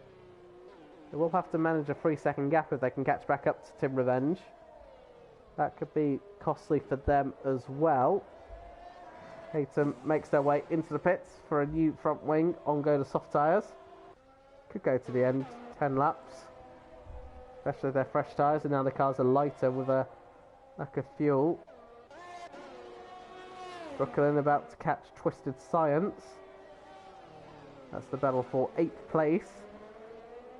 they will have to manage a 3-second gap if they can catch back up to Tim Revenge. That could be costly for them as well. Haytham makes their way into the pits for a new front wing on go to soft tyres. Could go to the end, 10 laps. Especially if they're fresh tyres, and now the cars are lighter with a lack of fuel. Brooklyn about to catch Twisted Science. That's the battle for 8th place.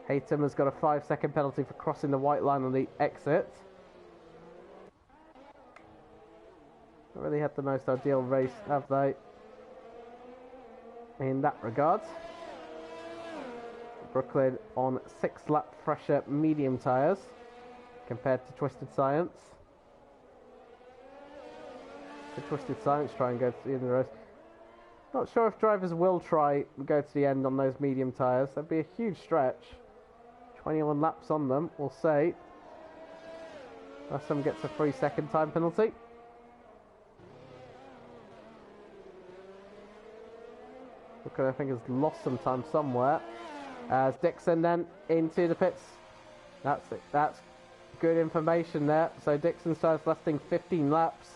Haytham has got a 5-second penalty for crossing the white line on the exit. Not really had the most ideal race, have they? In that regard. Brooklyn on 6-lap fresher medium tyres compared to Twisted Science. The Twisted Science try and go to the end of the race. Not sure if drivers will try and go to the end on those medium tyres. That'd be a huge stretch. 21 laps on them, we'll see. Russell gets a 3-second time penalty. Brooklyn, I think, has lost some time somewhere. As Dixon then into the pits. That's it. That's good information there. So Dixon's tires lasting 15 laps.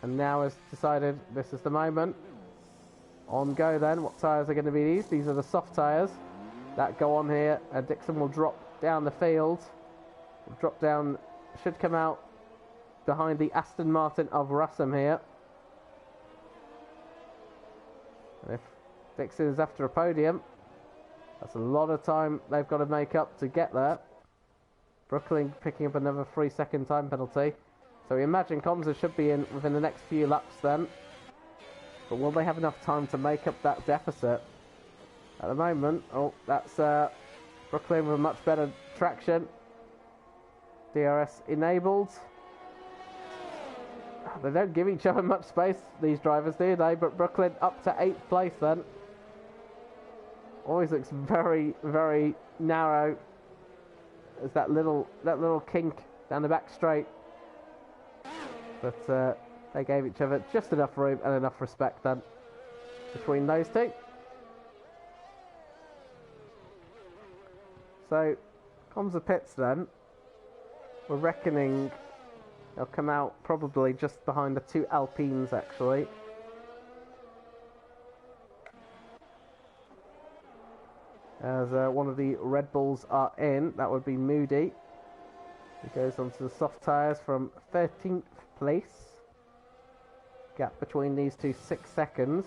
And now has decided this is the moment. On go then. What tyres are going to be these? These are the soft tyres that go on here. And Dixon will drop down the field. Drop down, should come out behind the Aston Martin of Russell here. And if Dixon is after a podium, that's a lot of time they've got to make up to get there. Brooklyn picking up another 3-second time penalty. So we imagine Comza should be in within the next few laps then. But will they have enough time to make up that deficit? At the moment, oh, that's Brooklyn with a much better traction. DRS enabled. They don't give each other much space, these drivers, do they? But Brooklyn up to 8th place then. Always looks very, very narrow. There's that little kink down the back straight. But they gave each other just enough room and enough respect then between those two. So, comes the pits then. We're reckoning they'll come out probably just behind the 2 Alpines actually. As one of the Red Bulls are in, that would be Moody. He goes onto the soft tyres from 13th place. Gap between these two 6 seconds.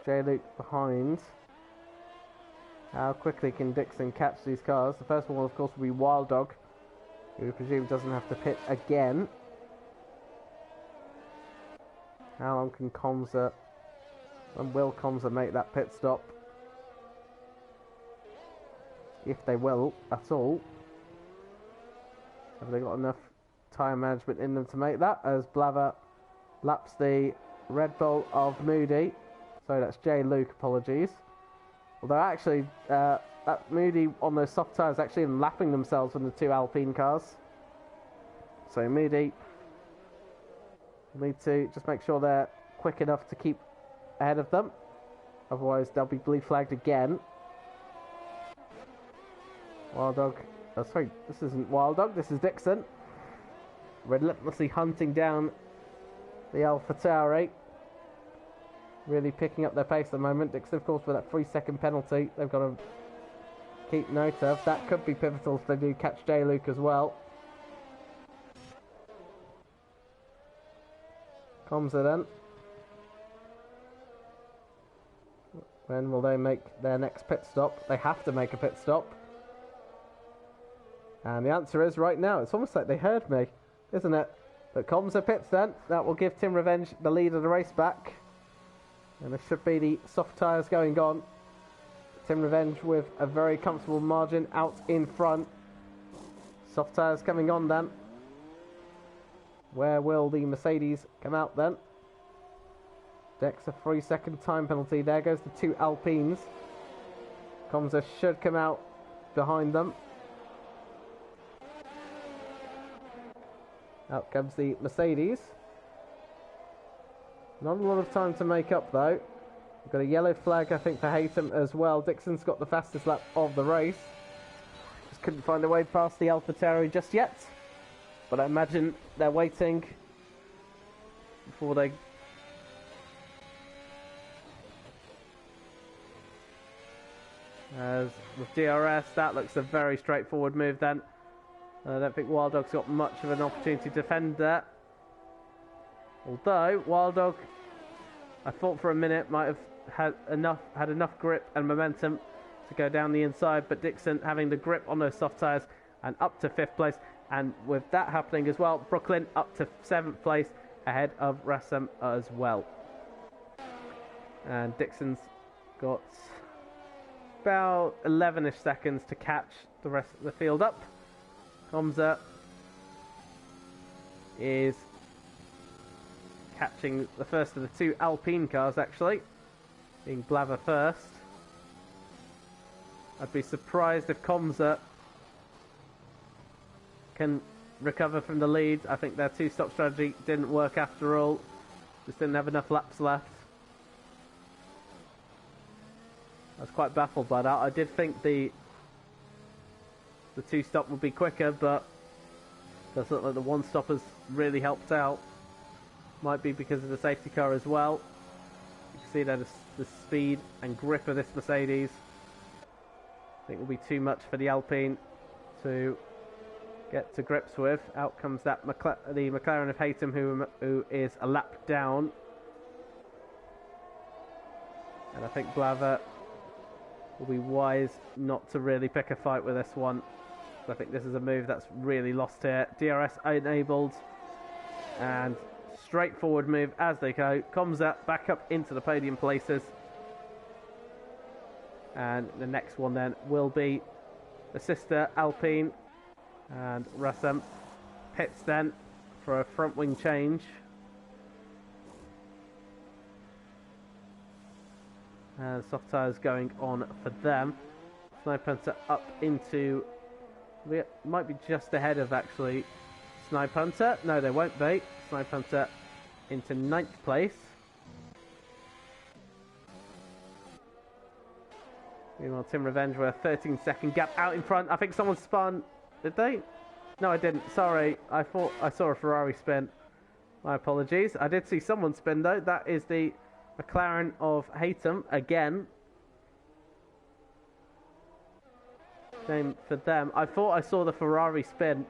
J. Luke behind. How quickly can Dixon catch these cars? The first one, of course, will be Wild Dog, who we presume doesn't have to pit again. How long can Comza and will Comza make that pit stop? If they will at all. Have they got enough tyre management in them to make that? As Blaver laps the Red Bull of Moody. Sorry, that's J. Luke, apologies. Although actually, that Moody on those soft tyres actually lapping themselves from the 2 Alpine cars. So Moody will need to just make sure they're quick enough to keep ahead of them. Otherwise, they'll be blue flagged again. Wild Dog. Oh, sorry, this isn't Wild Dog, this is Dixon. Relentlessly hunting down the AlphaTauri. Really picking up their pace at the moment. Dixon, of course, with that 3-second penalty they've got to keep note of. That could be pivotal if they do catch J. Luke as well. Comza then. When will they make their next pit stop? They have to make a pit stop. And the answer is right now. It's almost like they heard me, isn't it? But Comza pits then. That will give Tim Revenge the lead of the race back. And there should be the soft tyres going on. Tim Revenge with a very comfortable margin out in front. Soft tyres coming on then. Where will the Mercedes come out then? Dex a 3-second time penalty. There goes the 2 Alpines. Comza should come out behind them. Out comes the Mercedes. Not a lot of time to make up though. We've got a yellow flag I think for Haytham as well. Dixon's got the fastest lap of the race. Just couldn't find a way past the AlphaTauri just yet. But I imagine they're waiting before they... As with DRS, that looks a very straightforward move then. I don't think Wild Dog's got much of an opportunity to defend that. Although Wild Dog, I thought for a minute, might have had enough grip and momentum to go down the inside, but Dixon having the grip on those soft tyres and up to 5th place, and with that happening as well, Brooklyn up to 7th place ahead of Rassam as well. And Dixon's got about 11ish seconds to catch the rest of the field up. Comza is catching the first of the 2 Alpine cars actually, being Blaver first. I'd be surprised if Comza can recover from the lead. I think their 2-stop strategy didn't work after all. Just didn't have enough laps left. I was quite baffled by that. I did think the two-stop would be quicker, but it does look like the one-stop has really helped out. Might be because of the safety car as well. You can see that the speed and grip of this Mercedes, I think, will be too much for the Alpine to get to grips with. Out comes that the McLaren of Haytham, who is a lap down. And I think Blaver will be wise not to really pick a fight with this one. I think this is a move that's really lost here. DRS enabled, and straightforward move as they go. Comza back up into the podium places. And the next one then will be the sister Alpine, and Rassam pits then for a front wing change. And soft tyres going on for them. Snipe up into... We might be just ahead of, actually, Snipe Hunter. No, they won't be. Snipe Hunter into 9th place. Meanwhile, Team Revenge were a 13-second gap out in front. I think someone spun. Did they? No, I didn't. Sorry. I thought I saw a Ferrari spin. My apologies. I did see someone spin, though. That is the McLaren of Haytham again. Shame for them. I thought I saw the Ferrari spin,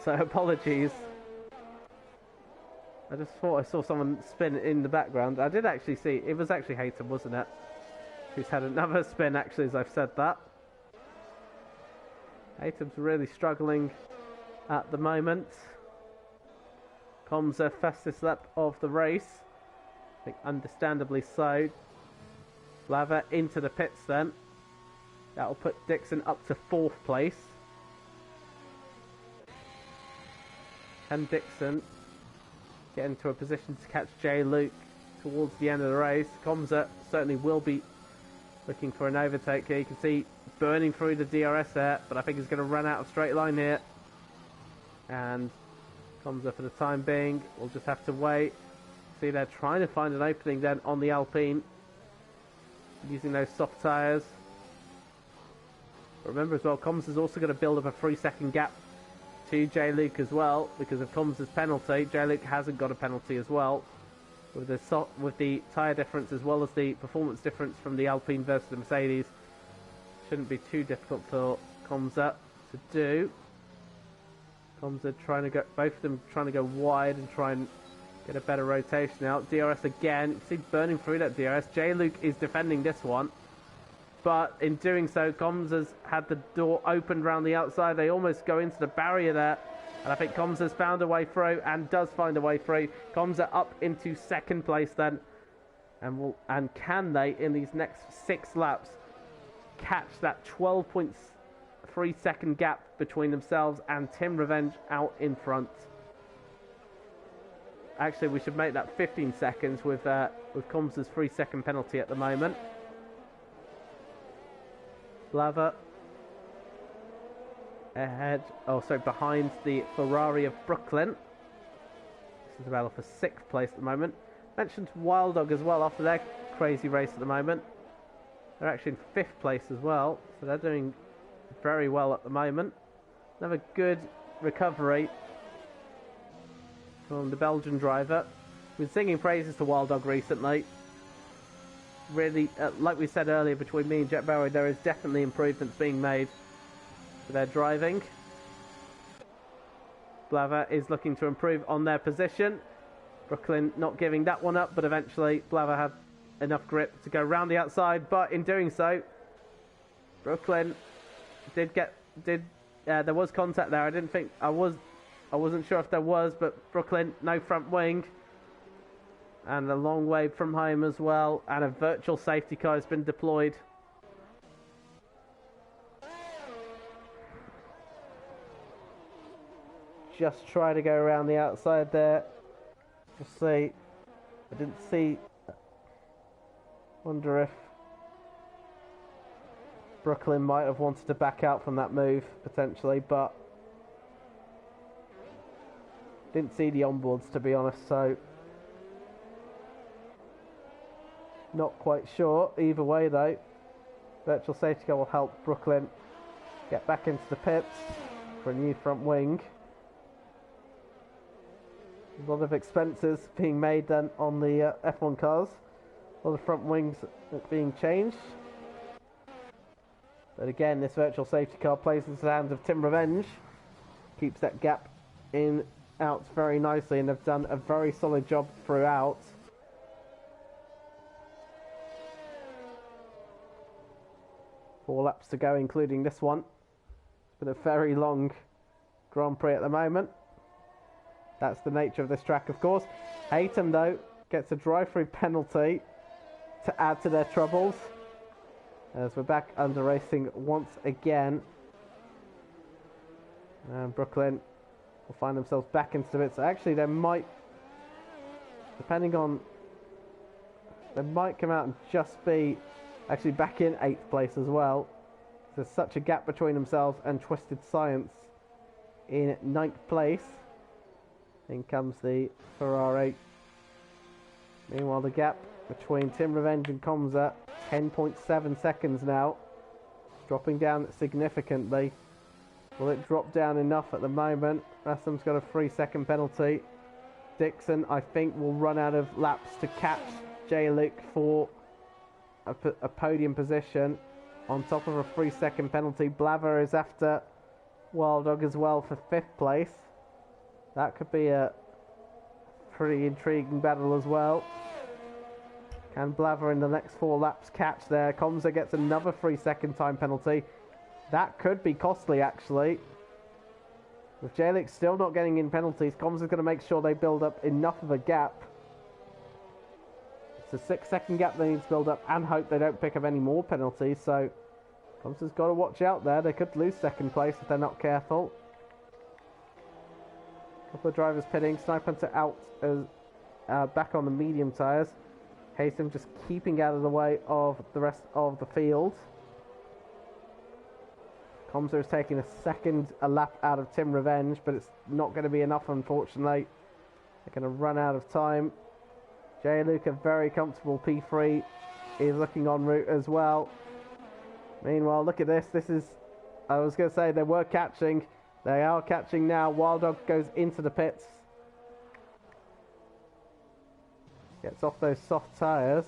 so apologies. I just thought I saw someone spin in the background. I did actually see, it was actually Haytham, wasn't it? Who's had another spin, actually, as I've said that. Haytham's really struggling at the moment. Com's fastest lap of the race. I think understandably so. Blaver into the pits then. That'll put Dixon up to 4th place. Can Dixon get into a position to catch J. Luke towards the end of the race? Comza certainly will be looking for an overtake here. You can see burning through the DRS there, but I think he's going to run out of straight line here. And Comza, for the time being, will just have to wait. See, they're trying to find an opening then on the Alpine, using those soft tyres. But remember as well, Combs is also going to build up a 3-second gap to J. Luke as well, because of Combs' penalty. J. Luke hasn't got a penalty as well. With the tyre difference as well as the performance difference from the Alpine versus the Mercedes, shouldn't be too difficult for Comza to do. Comza trying to go, both of them trying to go wide and try and get a better rotation out. DRS again, you see burning through that DRS. J. Luke is defending this one, but in doing so, Comza's had the door opened around the outside. They almost go into the barrier there. And I think Comza's found a way through, and does find a way through. Comza up into 2nd place then. And can they, in these next 6 laps, catch that 12.3 second gap between themselves and Team Revenge out in front? Actually, we should make that 15 seconds with Comza's 3-second penalty at the moment. Blaver ahead, behind the Ferrari of Brooklyn. This is the battle for 6th place at the moment. Mentioned Wild Dog as well after their crazy race at the moment. They're actually in 5th place as well, so they're doing very well at the moment. Another good recovery from the Belgian driver. We've been singing praises to Wild Dog recently. Really, like we said earlier, between me and Jet Bowie, there is definitely improvements being made for their driving. Blaver is looking to improve on their position. Brooklyn not giving that one up, but eventually Blaver had enough grip to go round the outside, but in doing so, Brooklyn there was contact there. I wasn't sure if there was, but Brooklyn, no front wing. And a long way from home as well, and a virtual safety car has been deployed. Just try to go around the outside there. Just see. I didn't see. Wonder if Brooklyn might have wanted to back out from that move, potentially, but didn't see the onboards, to be honest, so not quite sure. Either way, though, virtual safety car will help Brooklyn get back into the pits for a new front wing. A lot of expenses being made then on the F1 cars. A lot of front wings being changed. But again, this virtual safety car plays into the hands of Team Revenge. Keeps that gap in out very nicely, and they've done a very solid job throughout. Four laps to go, including this one. It's been a very long Grand Prix at the moment. That's the nature of this track, of course. Haytham, though, gets a drive-through penalty to add to their troubles, as we're back under racing once again. And Brooklyn will find themselves back into it. So actually, they might, depending on, they might come out and just be actually back in 8th place as well. There's such a gap between themselves and Twisted Science in 9th place. In comes the Ferrari. Meanwhile, the gap between Team Revenge and Comza, 10.7 seconds now. Dropping down significantly. Will it drop down enough at the moment? Rassam's got a 3-second penalty. Dixon, I think, will run out of laps to catch J. Luke for a podium position on top of a 3-second penalty. Blaver is after Wild Dog as well for 5th place. That could be a pretty intriguing battle as well. Can Blaver in the next 4 laps catch there? Comza gets another 3-second time penalty. That could be costly, actually. With J-Luke still not getting in penalties, Comza's going to make sure they build up enough of a gap. It's a 6-second gap they need to build up and hope they don't pick up any more penalties. So Comza's got to watch out there. They could lose 2nd place if they're not careful. Couple of drivers pitting. Snipe Hunter out as back on the medium tyres. Haytham just keeping out of the way of the rest of the field. Comza is taking a lap out of Team Revenge, but it's not going to be enough, unfortunately. They're going to run out of time. J. Luke, a very comfortable P3, is looking en route as well. Meanwhile, look at this. This is, I was going to say they were catching. They are catching now. Wild Dog goes into the pits. Gets off those soft tyres.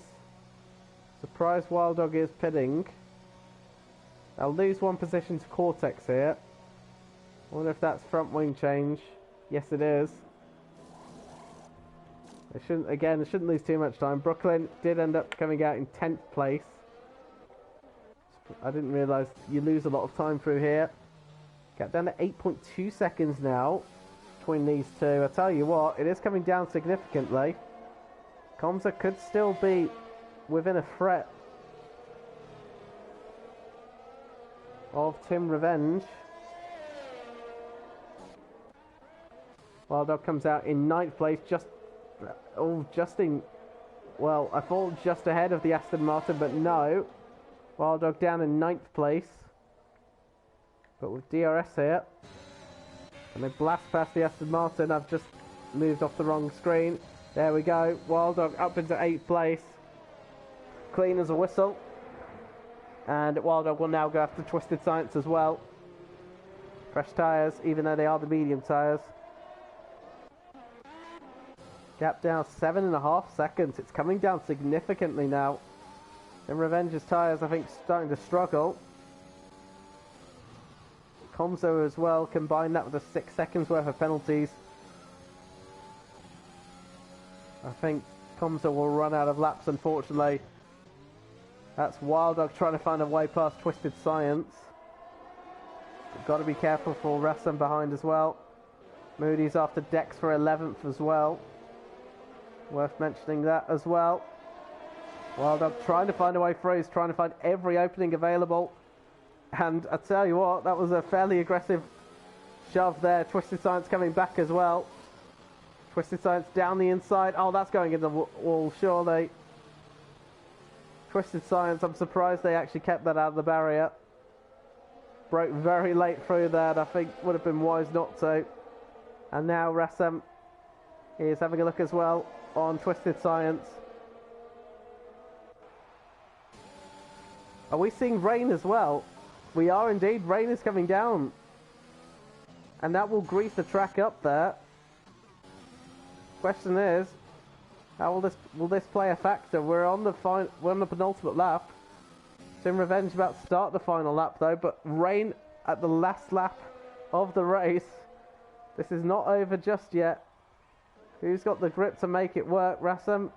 Surprised Wild Dog is pitting. They'll lose 1 position to Cortex here. I wonder if that's front wing change. Yes, it is. They shouldn't lose too much time. Brooklyn did end up coming out in 10th place. I didn't realise you lose a lot of time through here. Get down to 8.2 seconds now between these two. I tell you what, it is coming down significantly. Comza could still be within a threat of Team Revenge. Wild Dog comes out in 9th place, I thought just ahead of the Aston Martin, but no. Wild Dog down in 9th place. But with DRS here, and they blast past the Aston Martin. I've just moved off the wrong screen. There we go. Wild Dog up into 8th place. Clean as a whistle. And Wild Dog will now go after Twisted Science as well. Fresh tyres, even though they are the medium tyres. Gap down 7.5 seconds. It's coming down significantly now. And Revenge's tyres, I think, starting to struggle. Comzo as well, combine that with the 6 seconds worth of penalties. I think Comzo will run out of laps, unfortunately. That's Wild Dog trying to find a way past Twisted Science. Got to be careful for Rassam behind as well. Moody's after Dex for 11th as well. Worth mentioning that as well. Wild Dog trying to find a way through. He's trying to find every opening available. And I tell you what, that was a fairly aggressive shove there. Twisted Science coming back as well. Twisted Science down the inside. Oh, that's going in the wall, surely. Twisted Science, I'm surprised they actually kept that out of the barrier. Broke very late through that. I think would have been wise not to. And now Rassam is having a look as well on Twisted Science. Are we seeing rain as well? We are indeed. Rain is coming down. And that will grease the track up there. Question is, how will this play a factor? We're on the penultimate lap. Team Revenge about to start the final lap though, but rain at the last lap of the race. This is not over just yet. Who's got the grip to make it work? Rassam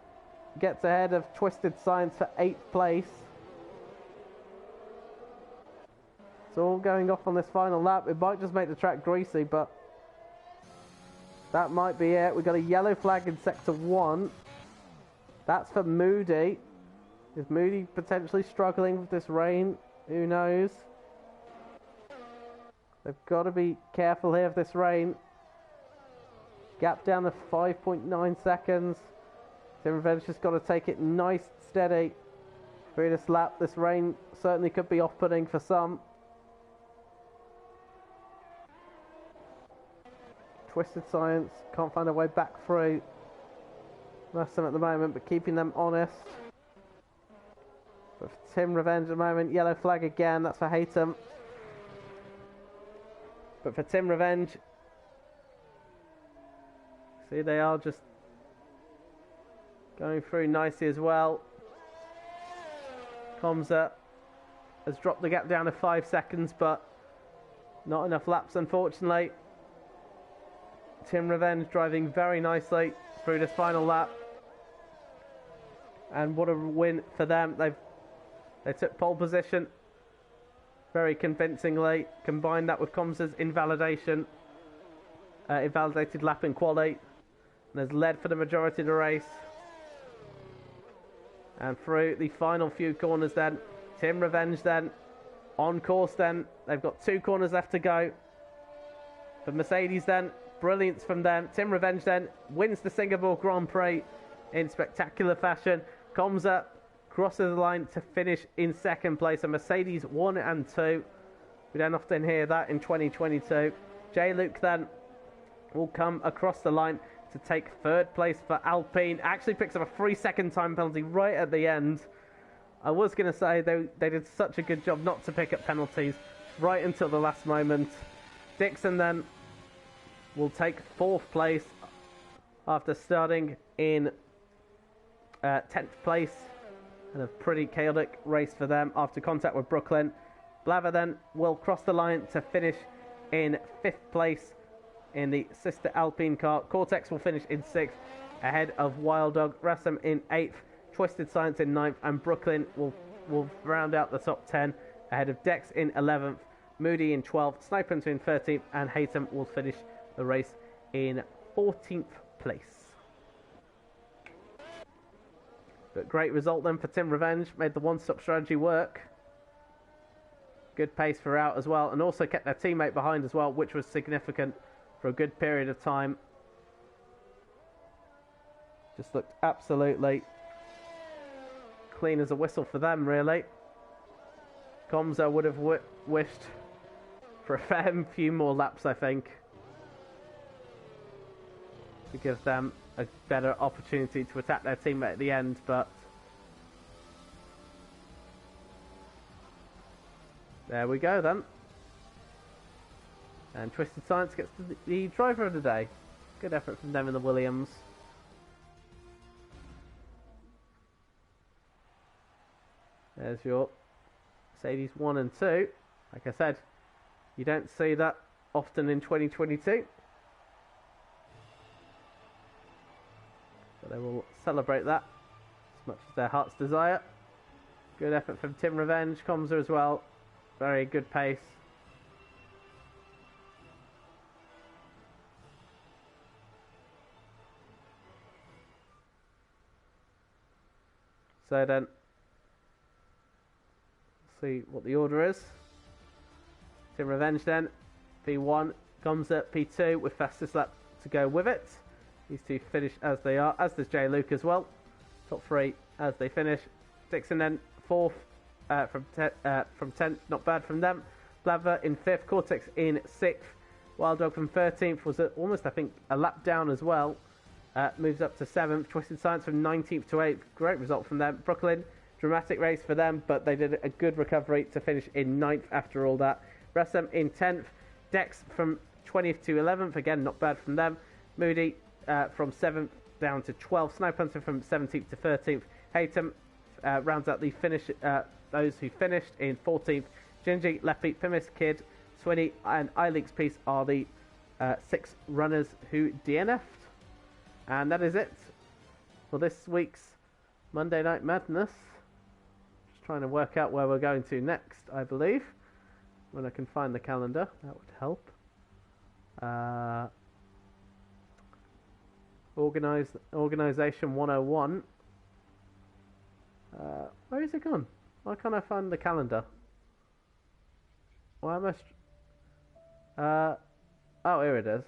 gets ahead of Twisted Science for 8th place. It's all going off on this final lap. It might just make the track greasy, but that might be it. We've got a yellow flag in Sector 1. That's for Moody. Is Moody potentially struggling with this rain? Who knows? They've got to be careful here of this rain. Gap down to 5.9 seconds. Team Revenge just got to take it nice, steady through this lap. This rain certainly could be off-putting for some. Twisted Science can't find a way back through. That's them at the moment, but keeping them honest. But for Team Revenge at the moment, yellow flag again. That's for Haytham. But for Team Revenge, see, they are just going through nicely as well. Komza has dropped the gap down to 5 seconds, but not enough laps, unfortunately. Team Revenge driving very nicely through this final lap. And what a win for them. They took pole position very convincingly. Combined that with Komza's invalidated lap in quali. And has led for the majority of the race. And through the final few corners then, Team Revenge then, on course then. They've got 2 corners left to go. For Mercedes then, brilliance from them. Team Revenge then wins the Singapore Grand Prix in spectacular fashion. Komza crosses the line to finish in 2nd place. And Mercedes 1 and 2. We don't often hear that in 2022. J. Luke then will come across the line to take 3rd place for Alpine. Actually picks up a 3-second time penalty right at the end. I was going to say they did such a good job not to pick up penalties right until the last moment. Dixon then will take 4th place after starting in 10th place. And a pretty chaotic race for them after contact with Brooklyn. Blaver then will cross the line to finish in 5th place in the sister Alpine car. Cortex will finish in 6th ahead of Wild Dog. Rassam in 8th. Twisted Science in 9th. And Brooklyn will round out the top 10 ahead of Dex in 11th. Moody in 12th. Sniper in 13th. And Haytham will finish the race in 14th place. But great result then for Team Revenge. Made the one-stop strategy work. Good pace throughout as well. And also kept their teammate behind as well, which was significant for a good period of time. Just looked absolutely clean as a whistle for them, really. Komza would have wished for a fair few more laps, I think, to give them a better opportunity to attack their teammate at the end, but there we go then. And Twisted Science gets the driver of the day. Good effort from them in the Williams. There's your Mercedes 1 and 2. Like I said, you don't see that often in 2022. But they will celebrate that as much as their heart's desire. Good effort from Team Revenge. Komza as well. Very good pace. So then, see what the order is. Team Revenge then, P1, Komza P2 with fastest lap to go with it. These two finish as they are, as does J. Luke as well. Top 3 as they finish. Dixon then 4th from 10th, not bad from them. Blaver in 5th, Cortex in 6th. Wild Dog from 13th was almost, I think, a lap down as well. Moves up to 7th. Twisted Science from 19th to 8th. Great result from them. Brooklyn Dramatic race for them, but they did a good recovery to finish in 9th after all that. Rest of them in 10th. Dex from 20th to 11th, again not bad from them. Moody from 7th down to 12th. Snipe Hunter from 17th to 13th. Haytham rounds out the finish, those who finished in 14th. Gingy, Leffy, Fimis, Kid, Swinny and iLeaks Peace are the 6 runners who DNF'd. And that is it for this week's Monday Night Madness. Just trying to work out where we're going to next, I believe. When I can find the calendar, that would help. Organisation 101. Where is it gone? Why can't I find the calendar? Why am I... oh, here it is.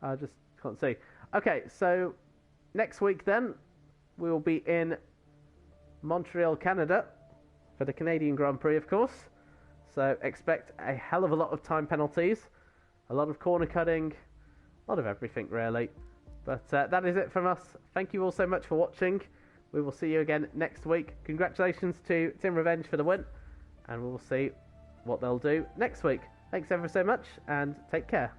I just can't see. Okay, so next week then, we will be in Montreal, Canada, for the Canadian Grand Prix, of course. So expect a hell of a lot of time penalties, a lot of corner cutting, a lot of everything really. But that is it from us. Thank you all so much for watching. We will see you again next week. Congratulations to Team Revenge for the win, and we will see what they'll do next week. Thanks ever so much, and take care.